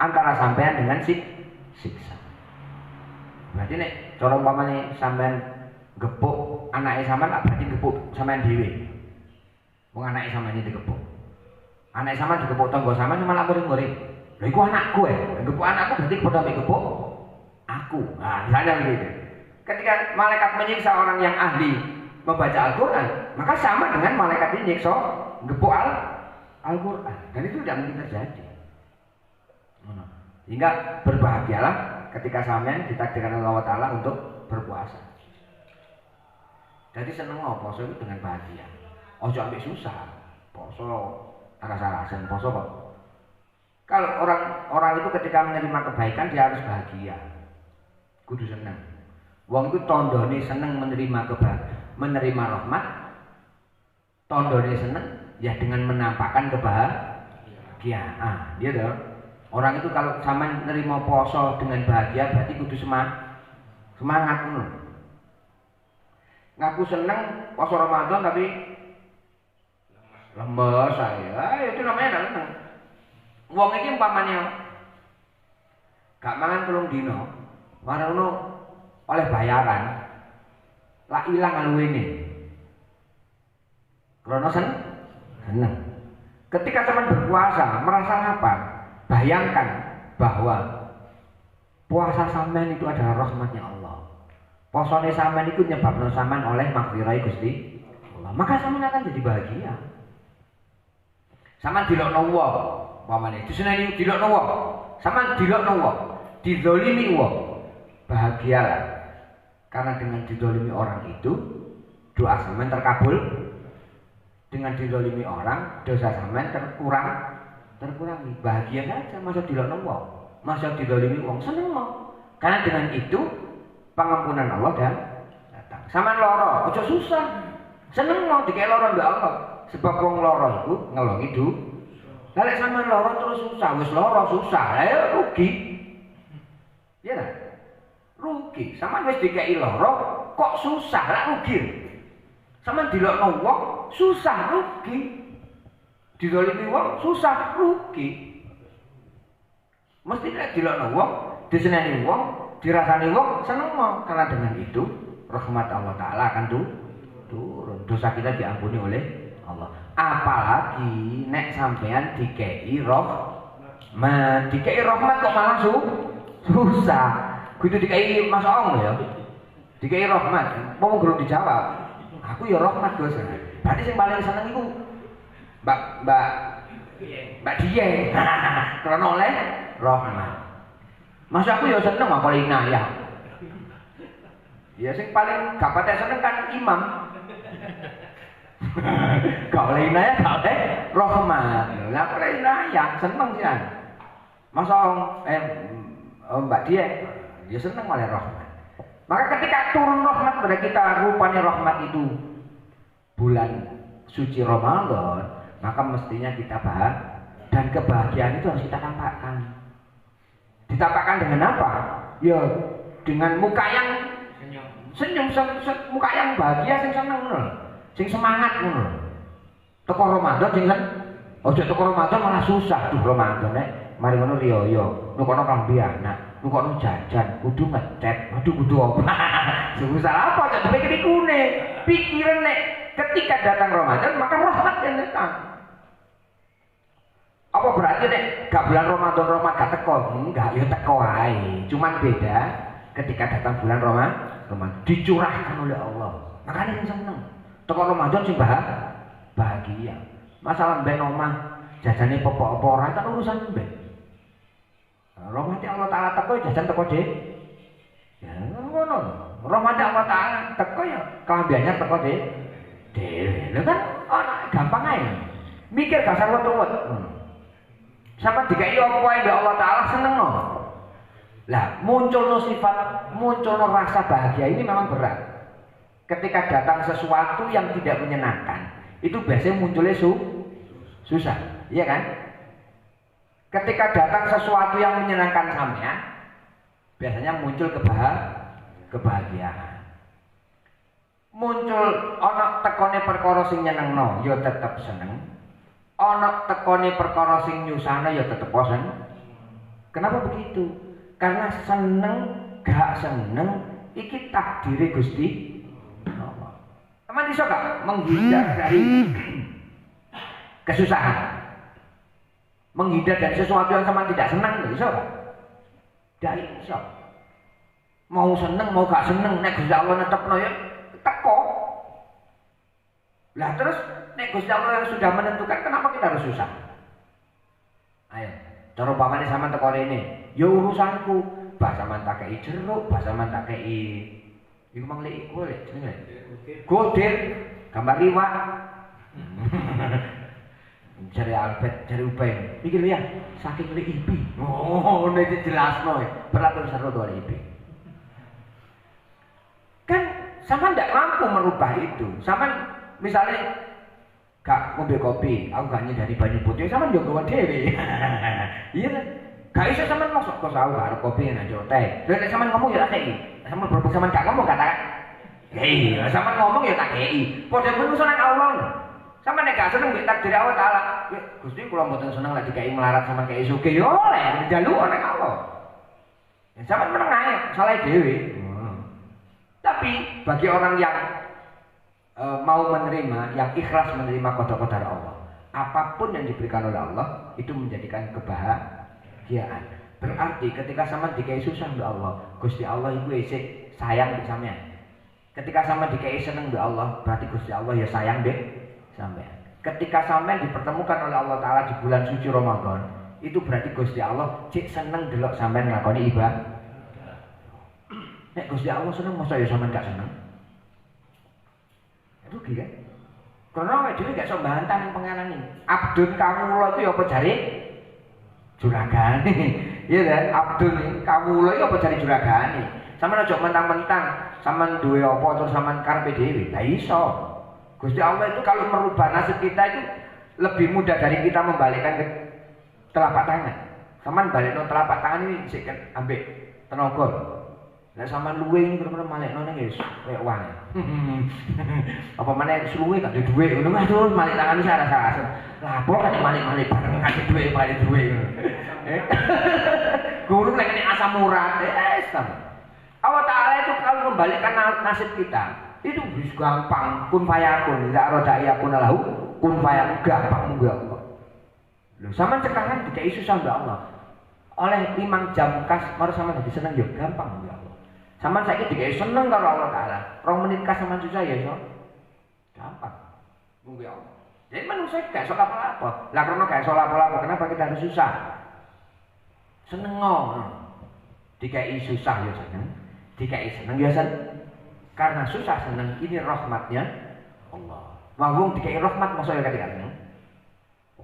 Speaker 1: antara sampean dengan siksa. Berarti nek cara umpamane sampean gepuk anake sampean tak berarti gepuk sampean dhewe. Wong anake sampean iki digepuk. Anake sampean digepuk tangga sampean malah muring-muring. Lha iku anakku gepuk anakku berarti padha mek gepuk aku. Nah, misalnya begitu. Ketika malaikat menyiksa orang yang ahli membaca Al-Quran, maka sama dengan malaikat ini nyiksa gepuk Al-Quran. Dan itu tidak mungkin terjadi. Sehingga berbahagialah ketika sampean ditakdirkan Allah Ta'ala untuk berpuasa. Jadi seneng poso itu dengan bahagia. Ojo ambil susah. Poso rasa-rasan poso kok. Kalau orang itu ketika menerima kebaikan dia harus bahagia. Kudu seneng. Wong itu tandane seneng menerima rahmat. Tandane seneng ya dengan menampakkan kebahagiaan. Dia dong. Orang itu kalau sama nerima poso dengan bahagia berarti kudu semangat. Ngaku seneng poso Ramadan tapi lemes saya. Itu namanya enggak seneng. Wong iki umpamanya gak mangan 3 dino, marono oleh bayaran. Lah ilang aluwene. Krono seneng. Ketika teman berpuasa merasa lapar, bayangkan bahwa puasa sampean itu adalah rahmatnya Allah. Posone sampean itu nyebabno sampean oleh maghfirah Gusti Allah. Maka sampean akan jadi bahagia. Sampean dilokno wong, umpamane diseneni dilokno wong. Sampean dilokno wong, dizalimi wong. Bahagialah. Karena dengan dizalimi orang itu doa sampean terkabul. Dengan dizalimi orang, dosa sampean terkurangi. Bahagia saja, masa dilokno wong, masa dizalimi wong, seneng mau. Karena dengan itu pengampunan Allah datang. Sampean lara, aja susah. Seneng mau dikek lara mbek Allah. Sebab wong lara iku ngelongi dosa. Lek sampean lara terus susah, wis lara susah, ayo rugi. Iya ta? Rugi. Sampean wis dikeki lara kok susah, lak rugi. Sampean dilokno wong susah rugi. Dizalimi wong susah rugi. Mesti nek dilokno wong, diseneni wong, dirasani wong seneng mau. Karena dengan itu rahmat Allah Ta'ala akan turun. Dosa kita diampuni oleh Allah. Apalagi nek sampean dikei rahmat kok malah Susah. Kudu dikai Mas Ong ya. Dikai rahmat. Mau guru dijawab. Aku ya rahmat Gus. Berarti sing paling seneng iku Mbak Dieng. Karena oleh rahmat. Mas aku ya seneng apa inayah. Ya sing paling gak patek seneng kan imam. Gak oleh inayah, gak oleh rahmat. Lah oleh inayah seneng sih kan. Mas Ong Mbak Dieng ya seneng oleh rahmat. Maka ketika turun rahmat pada kita, rupanya rahmat itu bulan suci Ramadan, maka mestinya kita bahagia, dan kebahagiaan itu harus kita tampakkan. Ditampakkan dengan apa? Ya dengan muka yang senyum, muka yang bahagia, sing seneng, sing semangat, teko Ramadan sing ojo teko Ramadan malah susah tuh Ramadan mari ngono riyo, nukono klambi anak, nukono jajan, kudu ngecet, kudu apa? Susah apa? Jadi pikir kune, pikiran nek ketika datang Ramadan maka rahmat yang datang. Apa berarti nek gak bulan Ramadan gak teko? Enggak, ya teko ae. Cuman beda ketika datang bulan Ramadan dicurahkan oleh Allah. Makanya yang seneng. Teko Ramadan sing bahagia. Masalah ben omah jajane popok apa ora kan urusan ben. Rahmat Allah Ta'ala teko jajan teko dhewe. Ya ngono. Rahmat Allah Ta'ala teko ya kelambiannya teko dhewe. Lha kan ora gampang ae. Mikir gak usah ruwet. Sama dikai apa wae Allah Ta'ala seneng. Lah munculno sifat, munculno rasa bahagia ini memang berat. Ketika datang sesuatu yang tidak menyenangkan, itu biasanya munculnya susah, iya kan? Ketika datang sesuatu yang menyenangkan sampean, biasanya muncul kebahagiaan. Muncul ana tekone perkara sing nyenengno, ya tetep seneng. Ana tekone perkara sing nyusahno, ya tetep seneng. Kenapa begitu? Karena seneng gak seneng iki takdire Gusti Allah. Teman iso gak menghindar dari kesusahan? Menghindar dari sesuatu yang sama tidak senang, bisa gak? Tidak bisa. Mau seneng, mau gak seneng, nek Gusti Allah netepno ya teko. Lah terus nek Gusti Allah yang sudah menentukan, kenapa kita harus susah? Ayo, cara pamane sampean teko rene, ya urusanku. Bahasa man tak kei jeruk, bahasa man tak kei iku mang lek iku lek jenenge. Godir, gambar liwat. Jari Albert, jari Upeng. Iki lho ya, saking liipi. Oh, nek jelasno berlaku seru to liipi. Kan sampean ndak mampu merubah itu. Sampean misalnya gak ngombe kopi, aku gak nyedari banyu putih, sampean yo gawe dhewe. Iya kan? Gak iso sampean maksud kok aku arep kopi nang teh. Lha nek sampean ngomong ya tak kei. Sampean berhubung sampean gak ngomong kata. Hei, sampean ngomong ya tak kei. Padha kuwi urusan Allah. Sama nek gak seneng mbek takdir Allah Ta'ala. Gusti kula mboten seneng lek dikai melarat sama kei sugih yo oleh njaluk nek Allah. Ya sampean meneng ae, salah dhewe. Tapi bagi orang yang mau menerima, yang ikhlas menerima qada-qadar Allah, apapun yang diberikan oleh Allah itu menjadikan kebahagiaan. Berarti ketika sampean dikai susah mbek Allah, Gusti Allah iku isih sayang mbek sampean. Ketika sampean dikai seneng mbek Allah, berarti Gusti Allah ya sayang mbek sampean. Ketika sampean dipertemukan oleh Allah Ta'ala di bulan suci Ramadan, itu berarti Gusti Allah cek seneng delok sampean nglakoni ibadah. Nek Gusti Allah seneng masa ya sampean gak seneng? Rugi kan? Karena awake dhewe gak iso mbantah ning pengenan iki. Abdun kawula itu ya apa jare juragane. Iya kan? Abdun kawula iki apa jare juragane. Sampeyan aja mentang-mentang sampean duwe apa terus sampean karepe dhewe. Lah iso. Gusti Allah itu kalau merubah nasib kita itu lebih mudah dari kita membalikkan ke telapak tangan. Sampeyan balikno telapak tangan ini sik kan ambek tenaga. Lah sampean luwe ini bener-bener malekno ning wis koyo wae. Apa meneh luwe gak duwe dhuwit ngono aduh malik tangan iki rasa-rasa. Lah apa kan malik-malik bareng gak duwe balik duwe. Guru nek asam urat Allah Ta'ala itu kalau membalikkan nasib kita itu bisa gampang, kun fayakun, tidak roda iya pun lahu, kun fayakun gampang juga Allah. Loh, sama sekarang tidak isu sama Allah. oleh 5 jam kas mari sampean dadi seneng yo gampang ya Allah. Sampeyan saiki digawe seneng karo Allah taala. 2 menit kas sampean susah ya iso. Gampang. Munggo ya Allah. Jadi manusia gak iso apa-apa. Lah karena gak iso apa-apa, kenapa kita harus susah? Seneng dikai susah ya seneng, dikai seneng ya seneng. Karena susah seneng ini rahmatnya Allah. Wong dikai rahmat masa ya ketika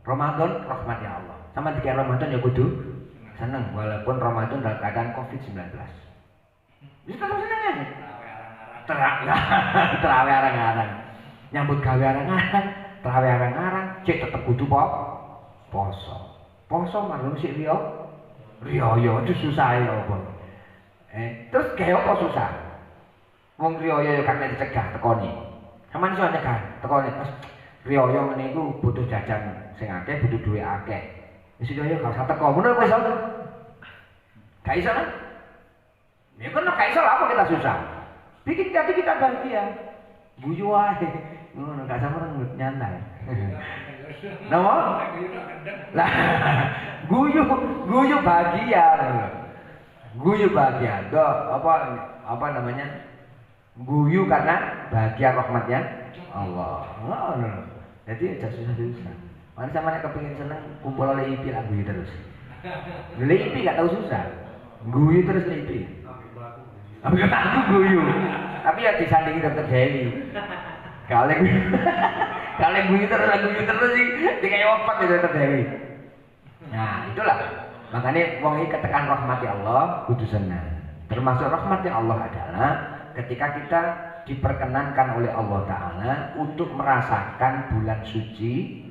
Speaker 1: Ramadan rahmatnya Allah. Sama dikai Ramadan ya kudu seneng walaupun Ramadan dalam keadaan Covid-19. Wis tetep seneng ya. Terawih arang-arang. Nyambut gawe arang-arang, terawih arang-arang, cek tetep kudu poso. Poso marung sik riyo. Riyo itu susah ya apa. Terus gawe apa susah? Wong riyo ya kan dicegah tekoni. Sampeyan iso nyegah tekoni. Mas riyo ngene iku butuh jajan sing akeh, butuh duit akeh. Wis riyo gak usah teko. Ngono kok iso. Gak iso kan? Ya kan gak iso apa kita susah. Bikin hati kita bahagia. Guyu ae. Ngono gak sama nyantai. Napa? Lah guyu bahagia. Guyu bahagia. Apa namanya? Guyu karena bahagia rahmatnya Allah. Jadi aja susah-susah. Mana sama nek kepengin seneng kumpul oleh IP lah guyu terus. IP gak tahu susah. Guyu terus IP. Ambil aku guyu. Tapi ya disandingi Dokter Dewi. Kalau guyu terus sih dikayak opat itu Dokter Dewi. Nah, itulah. Makanya wong iki ketekan rahmati Allah kudu senang. Termasuk rahmati Allah adalah ketika kita diperkenankan oleh Allah Ta'ala untuk merasakan bulan suci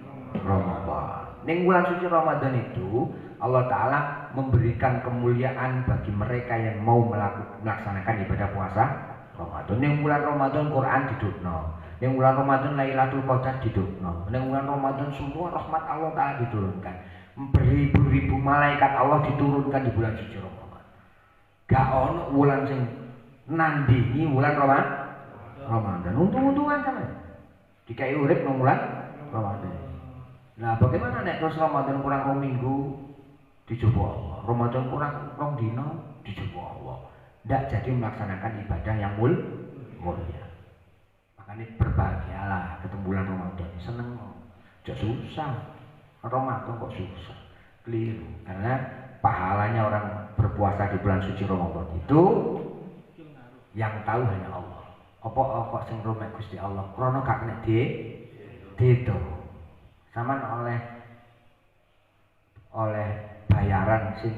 Speaker 1: Ramadan. Ning bulan suci Ramadan itu Allah Ta'ala memberikan kemuliaan bagi mereka yang mau melaksanakan ibadah puasa Ramadan. Ning bulan Ramadan Quran didukno. Ning bulan Ramadan Lailatul Qadar didukno. Ning bulan Ramadan semua rahmat Allah Ta'ala diturunkan. Beribu-ribu malaikat Allah diturunkan di bulan suci Ramadan. Gak ono bulan sing nandingi bulan Ramadan. Untung-untungan sama. Dikai urip nang bulan Ramadan. Nah, bagaimana nek terus Ramadan kurang 2 minggu dicoba Allah. Ramadan kurang 2 dino dicoba Allah. Ndak jadi melaksanakan ibadah yang mulia. Makanya berbahagialah ketemu bulan Ramadan. Seneng. Jok susah. Ramadan kok susah. Keliru. Karena pahalanya orang berpuasa di bulan suci Ramadan itu yang tahu hanya Allah. Apa kok sing rumek Gusti Allah? Krana gak kena diitung. Sama oleh bayaran sing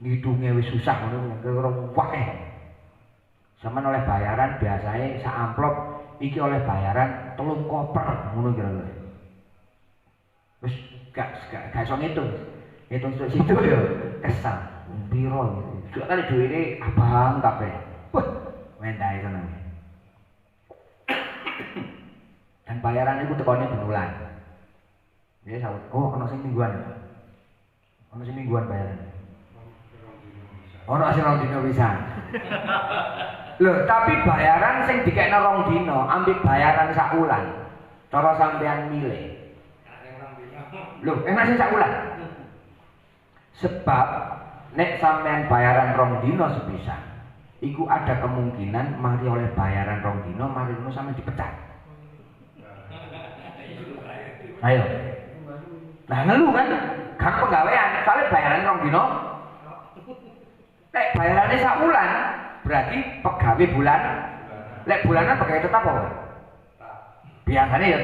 Speaker 1: ngitungnya wis susah ngono kira wae. Sama oleh bayaran biasanya sak amplop iki oleh bayaran 3 koper ngono kira-kira. Wis gak iso ngitung. Ngitung situ yo kesal. Piro iki? Sak kali duwite abang kabeh. Wah, mendae seneng. Dan bayaran itu tekone benulan. Dia sahut, oh ono sing mingguan. Ono sing mingguan bayaran. Ono sing 2 dino pisan. Loh, tapi bayaran sing dikekno 2 dino, ambek bayaran sak wulan. Cara sampean milih. Loh, enak sing sak wulan. Sebab nek sampean bayaran 2 dino sepisan, iku ada kemungkinan mari oleh bayaran 2 dino, mari ngono sampean dipecat. Ayo. Nah ngeluh kan pegawaian, soalnya bayarannya 2 dino. Lek bayarannya sak bulan, berarti pegawai bulan. Lek bulanan pegawai tetap apa? Biasanya ya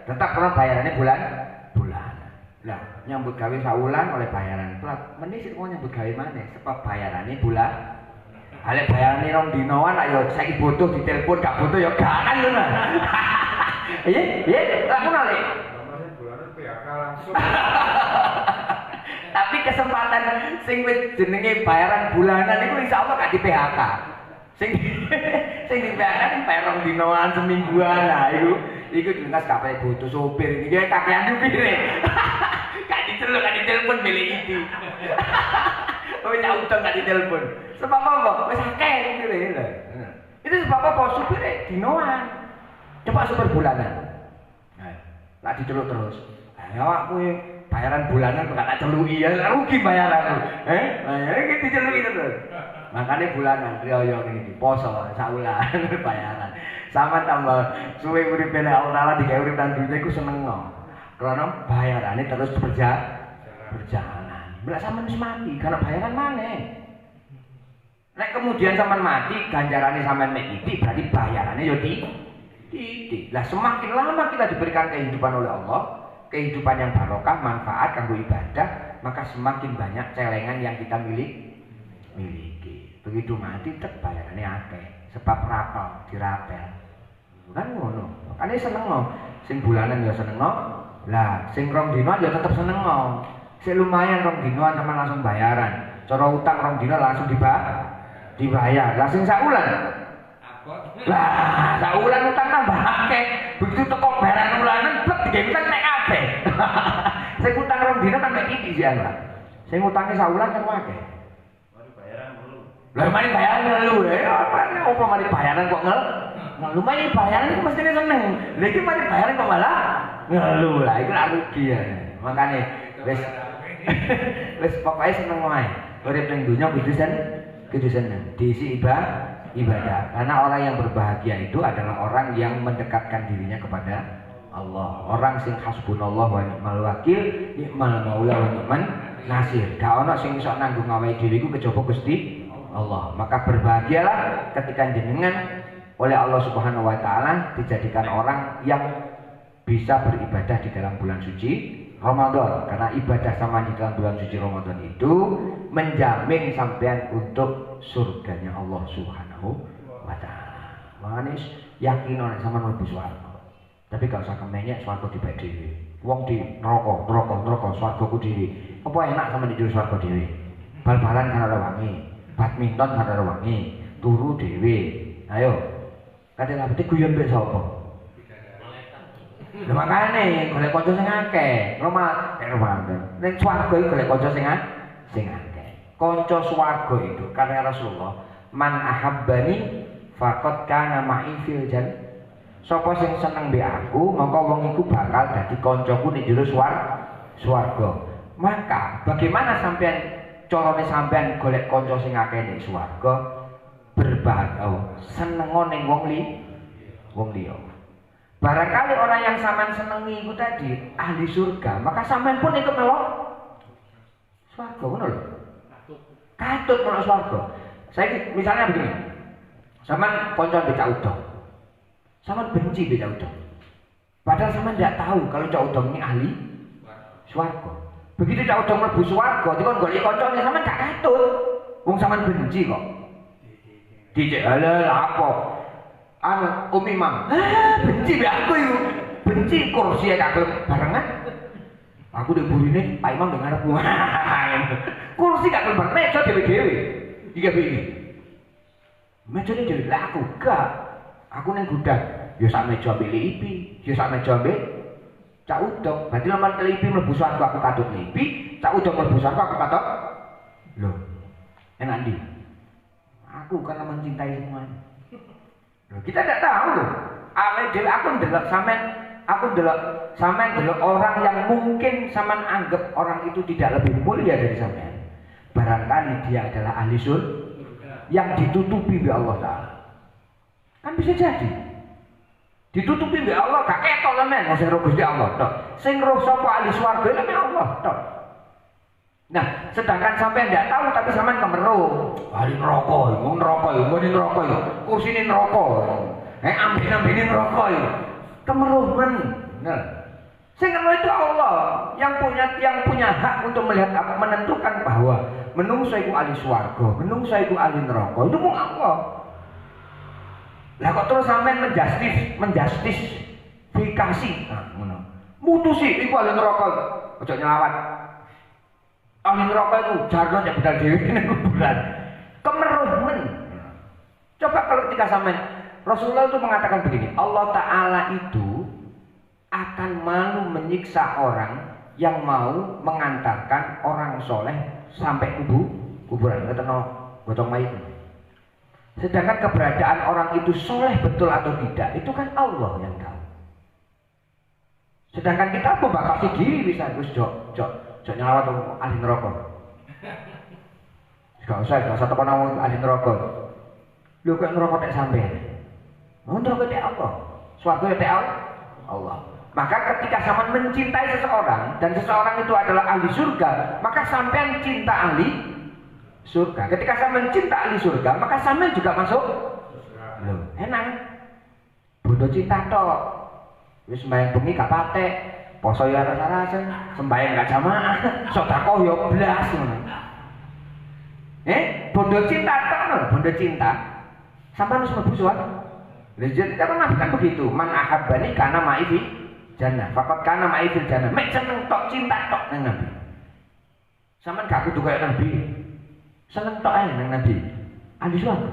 Speaker 1: tetap karena bayarannya bulanan. Lah nyambut gawe sak bulan oleh bayaran plat. Mending mau nyambut gawe mana? Sebab bayarannya bulan. Lek bayarannya 2 dinoan, ayo saiki butuh ditelepon, gak butuh ya gak kan ngono. Iya, lakukan oleh. Langsung. Tapi kesempatan sing wis jenenge bayaran bulanan iku insyaallah gak di PHK. Sing di PHK kan bayar 2 dinoan semingguan lah iku dinas kabeh butuh sopir iki kakean supire. Gak ditelepon milih iki. Oh ya utang gak ditelepon. Sebab apa? Wis akeh supire lho. Itu sebab apa supire dinoan. Coba supir bulanan. Nah, lak diceluk terus. Ya awak kowe bayaran bulanan kok tak celuki ya rugi bayaran. Bayarane ki diceluki terus. Makanya bulanan riyo ngene iki poso saulan bayaran. Sama tambah suwe urip nek Allah Taala digawe urip nang dunya iku seneng. Karena bayarane terus berjalan. Bila sampean wis mati, karena bayaran maneh. Nek kemudian sampean mati, ganjarane sampean mek titik, berarti bayarannya ya titik. Lah semakin lama kita diberikan kehidupan oleh Allah, kehidupan yang barokah, manfaat kanggo ibadah, maka semakin banyak celengan yang kita miliki. Begitu mati tek bayarannya akeh, sebab dirapel. Kan ngono. Makane seneng no. Sing bulanan ya seneng no. Lah sing rong dina ya tetep seneng no. Sing lumayan rong dina sama langsung bayaran. Cara utang rong dina langsung dibayar. Lah sing saulan. Lah saulan utang tambah akeh. Begitu teko bayaran ulanan blek digemtek nek kabeh. Sing utang rong dina kan mek iki sih ana. Sing utange saulan kan akeh. Lah mari bayaran ngelu apa mari bayaran kok ngelu mari bayaran itu mesti seneng. Lah iki mari bayaran kok malah ngelu. Lah iku rugi ya. Makane wis pokoke seneng wae. Urip ning dunya kudu seneng. Diisi ibadah. Karena orang yang berbahagia itu adalah orang yang mendekatkan dirinya kepada Allah. Orang sing hasbunallah wa ni'mal wakil, ni'mal maula wa ni'man nasir. Gak ono sing iso nanggung awake dhewe iku kejaba Gusti Allah. Maka berbahagialah ketika jenengan oleh Allah Subhanahu wa taala dijadikan orang yang bisa beribadah di dalam bulan suci Ramadan. Karena ibadah sama di dalam bulan suci Ramadan itu menjamin sampean untuk surganya Allah Subhanahu wa taala. Manis yakin nek sampean mlebu swarga. Tapi gak usah kemenyek swarga dibek dhewe. Wong di neraka swarga ku dhewe. Apa enak sampean di swarga dhewe? Bal-balan kan ora wangi. Badminton kan ora wangi, turu dhewe. Ayo. Kate labete guyon mbek sapa? Lha makane golek kanca sing akeh. Ning swarga iki golek kanca sing akeh. Kanca swarga itu karena Rasulullah, man ahabbani faqad kana ma'i fil jannah. Sapa sing seneng mbek aku, maka wong iku bakal dadi kancaku ning jero swarga. Maka bagaimana sampean carane sampean golek kanca sing akeh ning swarga? Berbahagia, senengo ning wong liya. Barangkali orang yang sampean senengi itu tadi ahli surga, maka sampean pun ikut melok swarga, ngono lho. Katut melok swarga. Saya misalnya begini. Sampean kanca becak udang. Sampean benci becak udang. Padahal sampean tidak tahu kalau cak udang ini ahli swarga. Begitu cak udang mlebu swarga, dikon golek kancane sampean gak katut. Wong sampean benci kok. Dijek halal apa? Umi Mam. Benci be aku iku. Benci kursi gak gelem barengan. Aku ndek burine Pak Imam ndek ngarepku. Kursi gak gelem bareng meja dhewe-dhewe. Iki piye? Meja dhewe lah aku gak. Aku ning gudang. Ya sak meja ambek lipi, ya sak meja ambek cak udang. Berarti lamun lipi mlebu swarga aku katut lipi, cak udang mlebu swarga aku katut. Loh. Enak ndi? Aku karena mencintai semuanya. Loh, kita tidak tahu loh. Aku ndelok sampean orang yang mungkin sampean anggap orang itu tidak lebih mulia dari sampean. Barangkali dia adalah ahli surga yang ditutupi oleh Allah Taala. Kan bisa jadi. Ditutupi oleh Allah gak ketok sampean sing roh Gusti Allah tok. Sing roh sapa ahli swarga lha Allah tok. Nah, sedangkan sampai tidak tahu tapi sampean kemeruh. Ahli neraka, wong neraka iki, muni neraka iki. Kursine neraka. Amben-ambene neraka iki. Kemeruh men. Nah. Sing kemeruh itu Allah yang punya hak untuk melihat menentukan bahwa menungso iku ahli swarga, menungso iku ahli neraka. Itu mung Allah. Lah kok terus sampean menjustifikasi. Nah, ngono. Mutusi iku ahli neraka. Ojo nyelawat. Ahli neraka itu jarno nek budal dhewe ning kuburan. Kemeruh men. Coba kalau ketika sampean Rasulullah itu mengatakan begini, Allah Ta'ala itu akan malu menyiksa orang yang mau mengantarkan orang soleh sampai kuburan, ketemu gotong mayit. Sedangkan keberadaan orang itu soleh betul atau tidak, itu kan Allah yang tahu. Sedangkan kita membatasi diri bisa terus jok nyelawat ahli neraka. Gak usah tekan wong ahli neraka. Lho kok neraka tek sampean? Mau neraka tek apa? Swarga tek Allah. Maka ketika sampean mencintai seseorang dan seseorang itu adalah ahli surga, maka sampean cinta ahli surga. Ketika sampean cinta ahli surga, maka sampean juga masuk. Loh, enak. Bodoh cinta tok. Wis sembahyang bengi gak patek, poso ya rasa-rasa, sembahyang gak jamaah, sedekah ya blas ngono. Bodoh cinta tok, bodoh cinta. Sampeyan wis mlebu swarga. Jadi kan Nabi kan begitu, man ahabbani kana ma'i fi jannah, faqad kana ma'i fil jannah. Mek seneng tok cinta tok nang Nabi. Sampeyan gak kudu kaya Nabi. Seneng tok ae nang Nabi. Ahli swarga.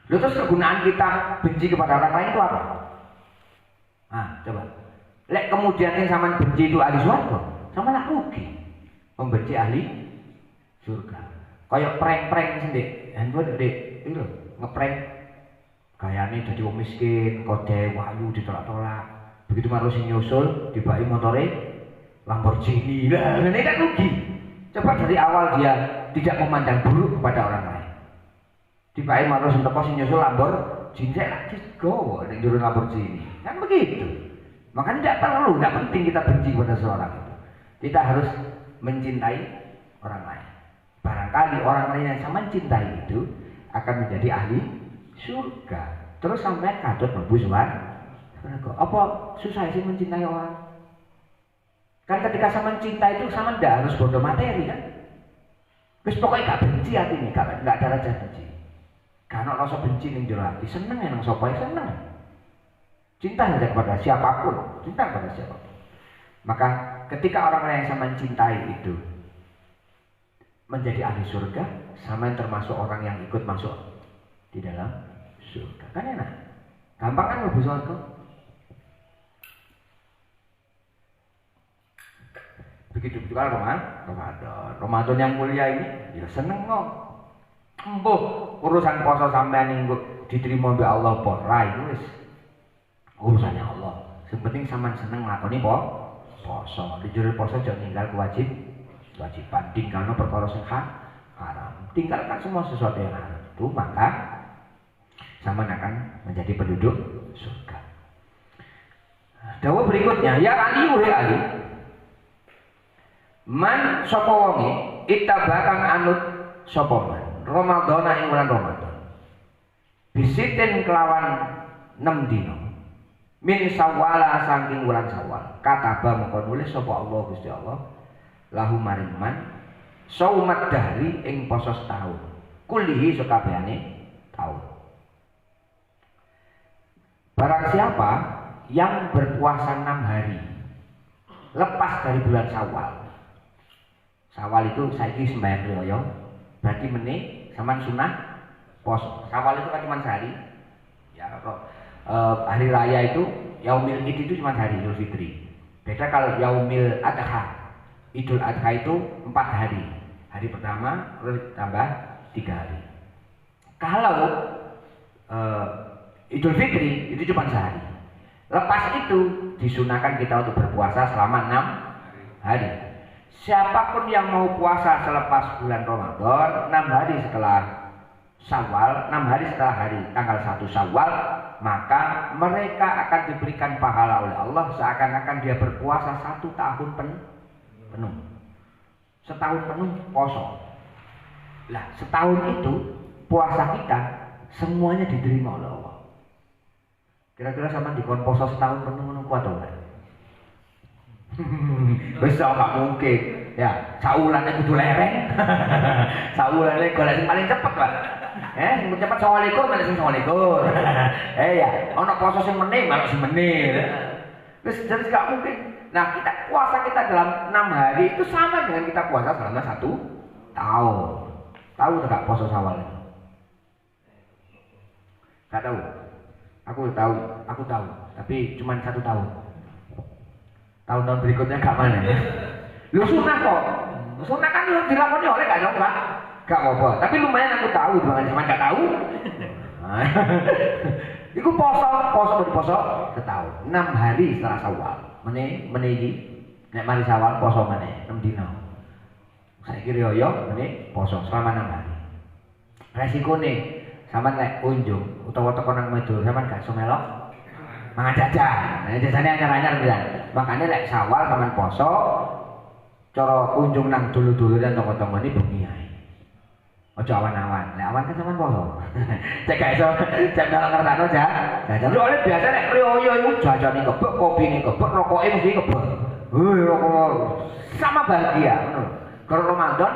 Speaker 1: Lalu terus kegunaan kita benci kepada orang lain itu apa? Coba. Lek kemudian yang sampean benci itu ahli surga, sampean rugi. Membenci ahli surga. Kayak prank-prank sendiri. Handphone Dek, iki lho, ngeprank. Gayane dadi wong miskin, kode wayu ditolak-tolak. Begitu karo sing nyusul, dibaki motore Lamborghini. Lah, ngene kan rugi. Coba dari awal dia tidak memandang buruk kepada orang lain. Dibaki karo sing teko sing nyusul Lamborghini, lak digowo ning jero Lamborghini. Kan begitu. Makanya tidak perlu, tidak penting kita benci kepada seorang itu. Kita harus mencintai orang lain. Barangkali orang lain yang sama cintai itu akan menjadi ahli surga. Terus sampai kadut mlebu swarga. Apa susah sih mencintai orang? Kan ketika sama cinta itu sama tidak harus bodoh materi kan? Terus pokoknya gak benci hati ini, gak ada rasa benci. Karena rasa benci ning jero hati, seneng ya nang sapa seneng. Cinta saja kepada siapapun, cinta kepada siapapun. Maka ketika orang-orang yang sama cintai itu menjadi ahli surga, sama yang termasuk orang yang ikut masuk di dalam surga. Kan enak, gampang kan mlebu surga. Begitu juga Ramadan yang mulia ini, ya seneng kok. Embuh urusan poso sampean minggu diterima oleh Allah apa ora itu wis urusannya Allah. Yang penting sampean seneng nglakoni poso. Dijur poso aja tinggal kewajiban, tinggalno perkara sing haram. Tinggalkan semua sesuatu yang haram itu, maka sampean akan menjadi penduduk surga. Dawuh berikutnya, ya Ali wa Ali. Man sapa wonge ittabakan anut sapa man Ramadan ing bulan Ramadan. Bisitin kelawan 6 dina. Min Syawal saking bulan Syawal. Kataba mongko nulis sapa Allah Gusti Allah lahu maring man saumat dahri ing poso setahun. Kulihi sakabehane tahun. Barang siapa yang berpuasa 6 hari lepas dari bulan Syawal. Syawal itu saiki sembahyang riyaya, berarti meneh sampean sunah poso. Syawal itu kan cuma sehari. Ya, hari raya itu Yaumil Id itu cuma hari Idul Fitri. Beda kalau Yaumil Adha. Idul Adha itu 4 hari. Hari pertama terus tambah 3 hari. Kalau Idul Fitri itu cuma sehari. Lepas itu disunahkan kita untuk berpuasa selama 6 hari. Siapapun yang mau puasa selepas bulan Ramadan 6 hari setelah Syawal, 6 hari setelah hari tanggal 1 Syawal, maka mereka akan diberikan pahala oleh Allah seakan-akan dia berpuasa 1 tahun penuh. Setahun penuh poso. Lah, setahun itu puasa kita semuanya diterima oleh Allah. Kira-kira sama dikon poso setahun penuh kuat atau enggak? Besok gak mungkin. Ya, saulannya kudu lereng. Saulannya golek sing paling cepet, Pak. Sing cepet 29 malah sing 29. Ya, ono poso sing meneh malah sing meneh. Terus jadi gak mungkin. Nah, puasa kita dalam 6 hari itu sama dengan kita puasa selama 1 tahun. Tahu enggak puasa Syawal? Gak tahu. Aku tahu, tapi cuma 1 tahun. Tahun-tahun berikutnya gak mana ya? Lu sunah kok. Sunah kan dilakoni oleh gak nyong, Pak. Gak apa-apa. Tapi lumayan aku tahu, cuma gak tahu. Iku poso setahun. 6 hari setelah Syawal. meniki nek mari Syawal poso meneh 6 dina. Saiki riyo meneh poso selama 6 hari. Resikone sampean nek unjung utawa teko nang Medul sampean gak iso melok mangan jajan. Nah, jajane anyar-anyar bilang. Makane lek Syawal sampean poso cara kunjung nang dulur-duluran tonggo-tonggone bengi ae. Aja awan-awan. Lek awan kan sampean poso. Cek gak iso cek melok ngersano jajan. Lho oleh biasa nek riyo iku jajane kebek, kopine kebek, rokoke mesti kebek. Rokok sama bahagia ngono. Kalau Ramadan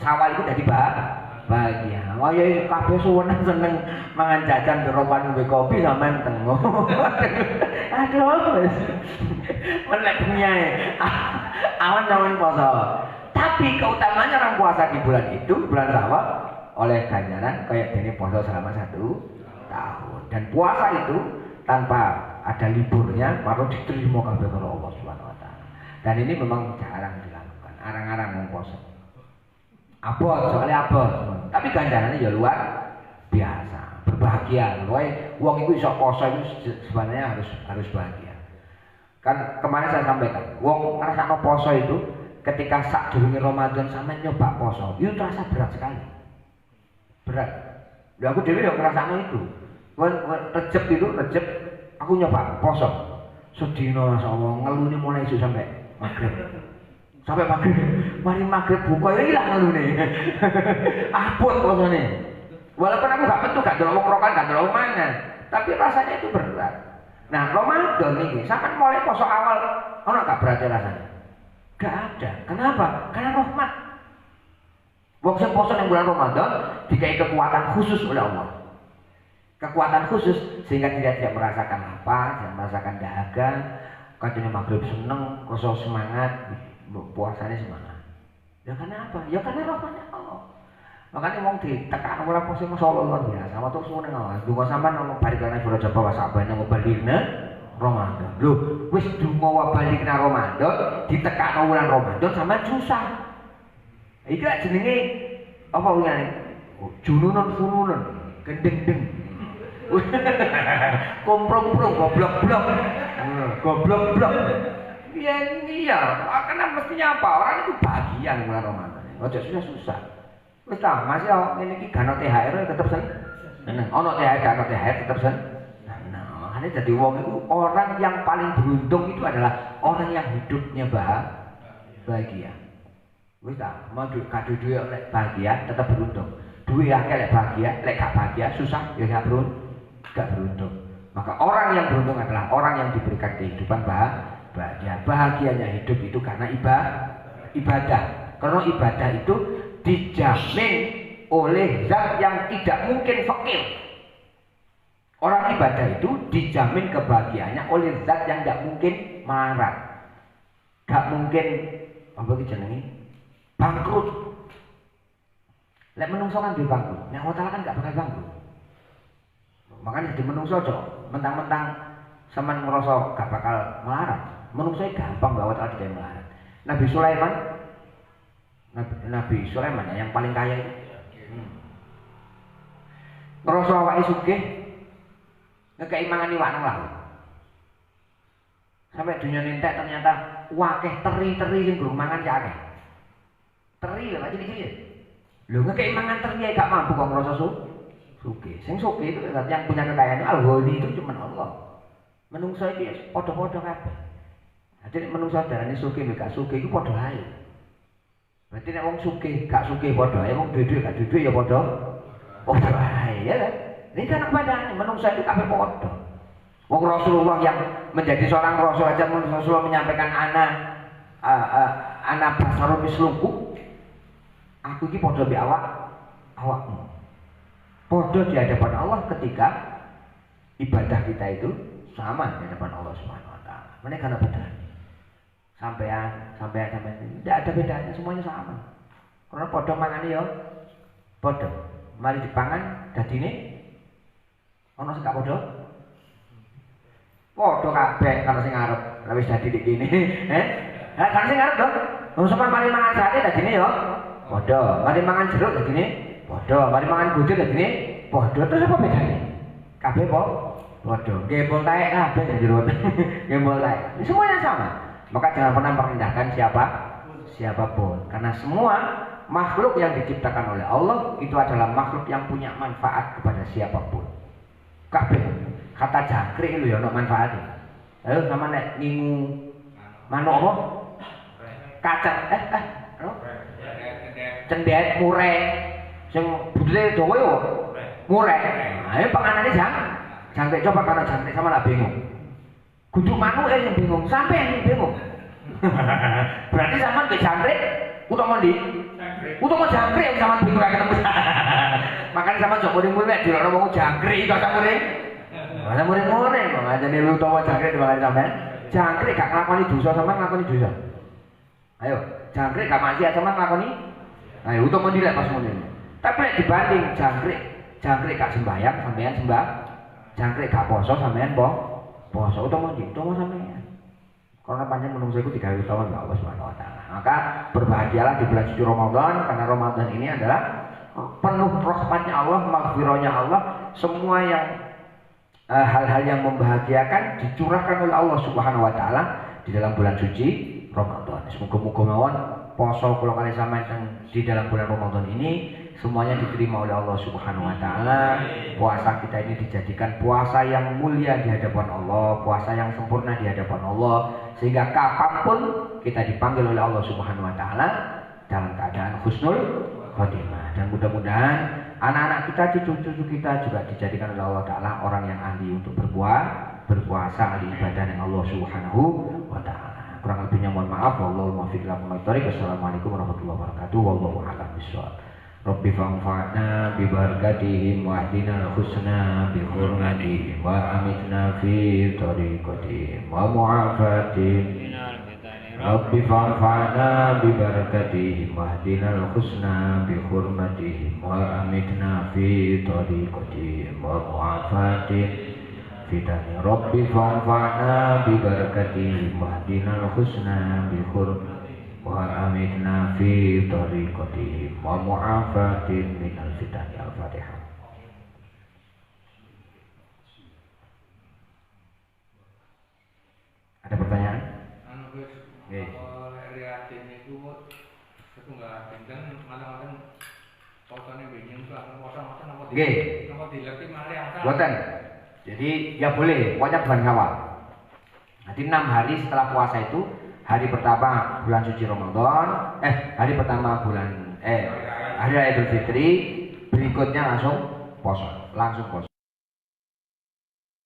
Speaker 1: Syawal itu dadi bahagia. Wah ya kabeh suweneng seneng mangan jajan rokokan ngombe kopi sampean tengo. Aduh wis. Melek benyae. Awan sampean poso. Tapi keutamanya orang puasa di bulan itu, bulan Syawal oleh ganjaran kayak dene poso selama 1 tahun. Dan puasa itu tanpa ada liburnya baru diterima kabeh karo Allah Subhanahu wa taala. Dan ini memang jarang dilakukan. Arang-arang wong poso. Abot, soalnya abot. Tapi ganjarannya ya luar biasa. Berbahagia. Wong itu iso poso itu sebenarnya harus bahagia. Kan kemarin saya sampaikan, wong ngrasakno poso itu ketika sak durunge Ramadan sampean nyoba poso, itu terasa berat sekali. Berat. Lah aku dhewe yo ngrasakno itu. Recep aku nyoba poso. Sedina masyaallah ngelune mulai isuk sampai maghrib. Sampai maghrib. Mari maghrib buka ya ilang ngelune. Abot posone. Walaupun aku gak metu gak delok wong rokan, gak delok mangan, tapi rasanya itu berat. Nah, Ramadan ini sampean mulai poso awal ono gak berat rasanya? Gak ada. Kenapa? Karena rahmat. Wong sing poso nang bulan Ramadan dikai kekuatan khusus oleh Allah. Kekuatan khusus sehingga dia tidak merasakan lapar, tidak merasakan dahaga, kadang maghrib seneng, kosong semangat, puasanya semangat. Ya karena apa? Ya karena rahmatnya Allah. Makanya wong ditekan ora poso masyaallah luar biasa. Sama terus seneng Allah. Dungo sampean nang barikane boro Jawa wasabane nang balikna Ramadan. Lho, wis dungo wa balikna Ramadan, ditekan wulan Ramadan sampean susah. Iki lak jenenge apa winane? Jununun fununun, gendeng-deng. Komprong-prong goblok-blok. Goblok-blok. Iya, karena mestinya apa? Orang itu bahagia di bulan Ramadan. Ojo susah-susah. Wis ta, Mas yo ngene iki gak ono THR tetep seneng. Ono THR gak ono THR tetep seneng. Nah, makanya jadi wong itu orang yang paling beruntung itu adalah orang yang hidupnya bahagia. Wis ta, mau kado duwe lek bahagia tetap beruntung. Duwe akeh lek bahagia, lek gak bahagia susah ya gak beruntung. Maka orang yang beruntung adalah orang yang diberikan kehidupan bahagia. Bahagianya hidup itu karena ibadah. Karena ibadah itu dijamin oleh zat yang tidak mungkin fakir. Orang ibadah itu dijamin kebahagiaannya oleh zat yang tidak mungkin melarat. Gak mungkin apa iki jenenge? Bangkrut. Lek menungso kan duwe bangkrut. Nek Allah kan gak bakal bangkrut. Makanya di menungso aja mentang-mentang sampean ngerasa gak bakal melarat. Menungso gampang bahwa Allah tidak melarat. Nabi Sulaiman yang paling kaya itu. Ngerasa awake sugih ngekei mangan iwak nang laut. Sampai dunia nentek ternyata wakeh teri-teri sing durung mangan ya akeh. Teri lho cilik-cilik. Lho ngekei mangan teri gak mampu kok ngerasa sugih. Sing sugih itu yang punya kekayaan al-ghani itu cuma Allah. Menungso iki padha-padha kabeh. Jadi menungso darane sugih gak sugih iku padha ae. Berarti nek wong sugih gak sugih padha ae, wong duwe gak duwe ya padha ae ya kan. Ini kan padane menungso itu kabeh padha. Wong Rasulullah yang menjadi seorang rasul aja Rasulullah menyampaikan ana basarun misluku. Aku iki padha mbek awakmu. Padha di hadapan Allah ketika ibadah kita itu sama di hadapan Allah Subhanahu wa taala. Mereka ada bedanya. Sampean tidak ada bedanya, semuanya sama. Karena padha mangane ya padha. Mari dipangan dadine ana sing gak padha. Padha kabeh karo sing arep. Lah wis dadi dik kene. Lah kan sing arep dong. Wong sampean mari mangan sate dadine ya padha. Mari mangan jeruk dadine padha. Mari mangan gudeg dadine padha. Terus apa bedane? Kabeh Waduh, gembol taek kabeh jero. Gembol taek. Semuanya sama. Maka jangan pernah merendahkan siapapun. Karena semua makhluk yang diciptakan oleh Allah itu adalah makhluk yang punya manfaat kepada siapapun. Kabeh. Kata jangkrik lho ya ono manfaatnya. Ayo sama nek ngingu manuk apa? Kacer cendet mureh sing budhe dawa yo mureh. Ayo panganane jangkrik coba karena jangkrik sama lah bingung. Kudu manuk yang bingung, sampai yang bingung. Berarti sama ke jangkrik utawa ndi? Utawa jangkrik sama bingung ra ketemu. Makanya sama jok muring-muring nek dilokno wong jangkrik kok muring. Mana muring-muring kok ngajeni lu utawa jangkrik dimakan sampean. Jangkrik gak nglakoni dosa sama nglakoni dosa. Ayo, jangkrik gak maksiat sama nglakoni. Ayo utawa ndirek pas ngono. Tapi nek dibanding jangkrik gak sembahyang sampean sembah. Jangkrik gak poso sampean poso utawa ndi? Utawa sampean. Karena panjang menungso itu digawe utawa Allah Subhanahu wa taala. Maka berbahagialah di bulan suci Ramadan karena Ramadan ini adalah penuh rahmatnya Allah, maghfirahnya Allah, semua yang hal-hal yang membahagiakan dicurahkan oleh Allah Subhanahu wa taala di dalam bulan suci Ramadan. Semoga-moga mawon poso kula kali sampeyan di dalam bulan Ramadan ini semuanya diterima oleh Allah Subhanahu wa taala. Puasa kita ini dijadikan puasa yang mulia di hadapan Allah, puasa yang sempurna di hadapan Allah, sehingga kapanpun kita dipanggil oleh Allah Subhanahu wa taala dalam keadaan husnul khotimah. Dan mudah-mudahan anak-anak kita, cucu-cucu kita juga dijadikan oleh Allah taala orang yang ahli untuk berpuasa, ahli ibadah dengan Allah Subhanahu wa taala. Kurang lebihnya mohon maaf. Wallahu muwaffiq ila aqwamit thoriq. Wassalamualaikum warahmatullahi wabarakatuh. Wallahu a'lam bishawab. Rabbi fa'anfa'na bi barakatihim wa ahdina husna bi hurmatihim wa amitna fi tariqatihim wa mu'afatihim. Rabbi fa'anfa'na bi barakatihim wa ahdina husna bi hurmatihim wa amitna fi tariqatihim wa mu'afatihim. Fitani Rabbi fa'anfa'na bi barakatihim wa ahdina husna bi hurmatihim wa amitna fi tariqatihim wa mu'afatin minal fitani. Al-Fatihah. Ada pertanyaan? Nggih.
Speaker 2: Riatin itu setunggal dinten malam-malam potone bingung kok poso-poso napa di.
Speaker 1: Nggih.
Speaker 2: Napa dileki mari asal.
Speaker 1: Boten. Jadi ya boleh, pokoknya bulan Syawal. Nanti 6 hari setelah puasa itu, hari pertama bulan suci Ramadan, hari pertama bulan hari Raya Idul Fitri, berikutnya langsung poso.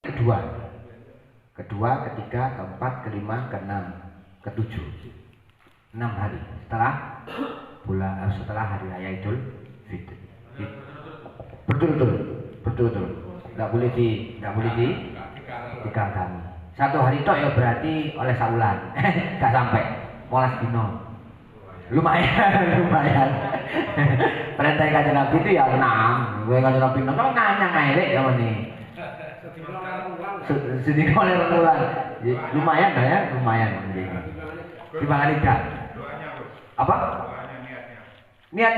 Speaker 1: Kedua, ketiga, keempat, kelima, keenam, ketujuh. 6 hari setelah hari Raya Idul Fitri. Betul. Enggak boleh diganggu. Satu hari tok ya berarti oleh saulan. Gak sampai 12 dino. Lumayan. Perintah Kanjeng Nabi itu ya 6. Kowe Kanjeng Nabi kok nganyang ae lek ya meni. Sedino oleh bulan. Lumayan lah ya, lumayan. Dibanding gak. Apa? Niat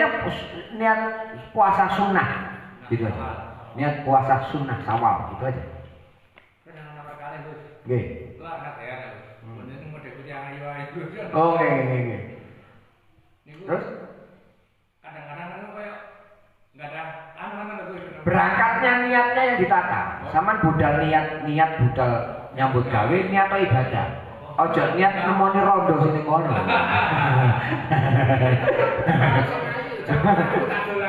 Speaker 1: puasa sunnah. Gitu aja. Niat puasa sunnah Syawal itu aja. Nggih. Oh, nggih. Terus
Speaker 2: kadang-kadang kan koyo enggak ada anu
Speaker 1: berangkatnya niatnya yang ditata. Saman budal niat budal nyambut gawe niat atau ibadah. Ojo niat nemoni rondo sini kono.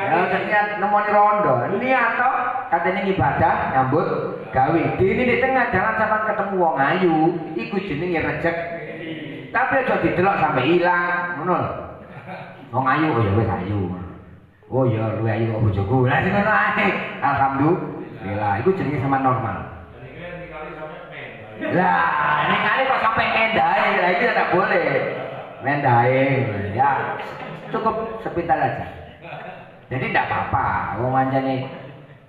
Speaker 1: Ya niat nemoni rondo. Niat atau katanya ibadah nyambut gawe. Dini di tengah jangan sampai ketemu wong ayu, iku jenenge rejek. Tapi aja didelok sampai hilang, ngono lho. Wong ayu oh ya wis ayu. Oh ya luwe ayu kok bojoku. Lah sing ngono ae. Alhamdulillah, iku jenenge sama normal. Lah, ning kali kok sampai endahe, lah iki tidak boleh. Mendahe ya cukup sepintal aja. Jadi tidak apa-apa, wong anjane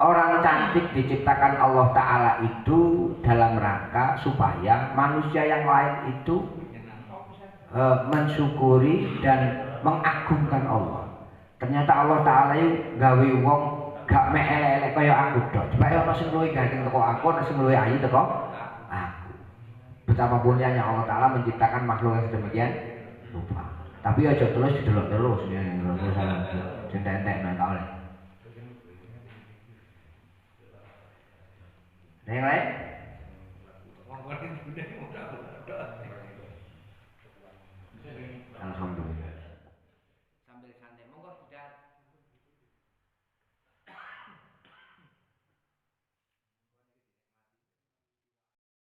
Speaker 1: orang cantik diciptakan Allah Ta'ala itu dalam rangka supaya manusia yang lain itu mensyukuri dan mengagungkan Allah. Ternyata Allah Ta'ala itu gawe wong Gak mek elek-elek kaya aku tok. Coba ya ono sing luwih ganteng teko aku, ono sing luwih ayu teko aku. Betapa mulianya Allah Taala menciptakan makhluk yang sedemikian rupa. Tapi aja terus didelok terus ya terus entek-entek nang oleh. Yang lain?
Speaker 2: Wong-wong ini udah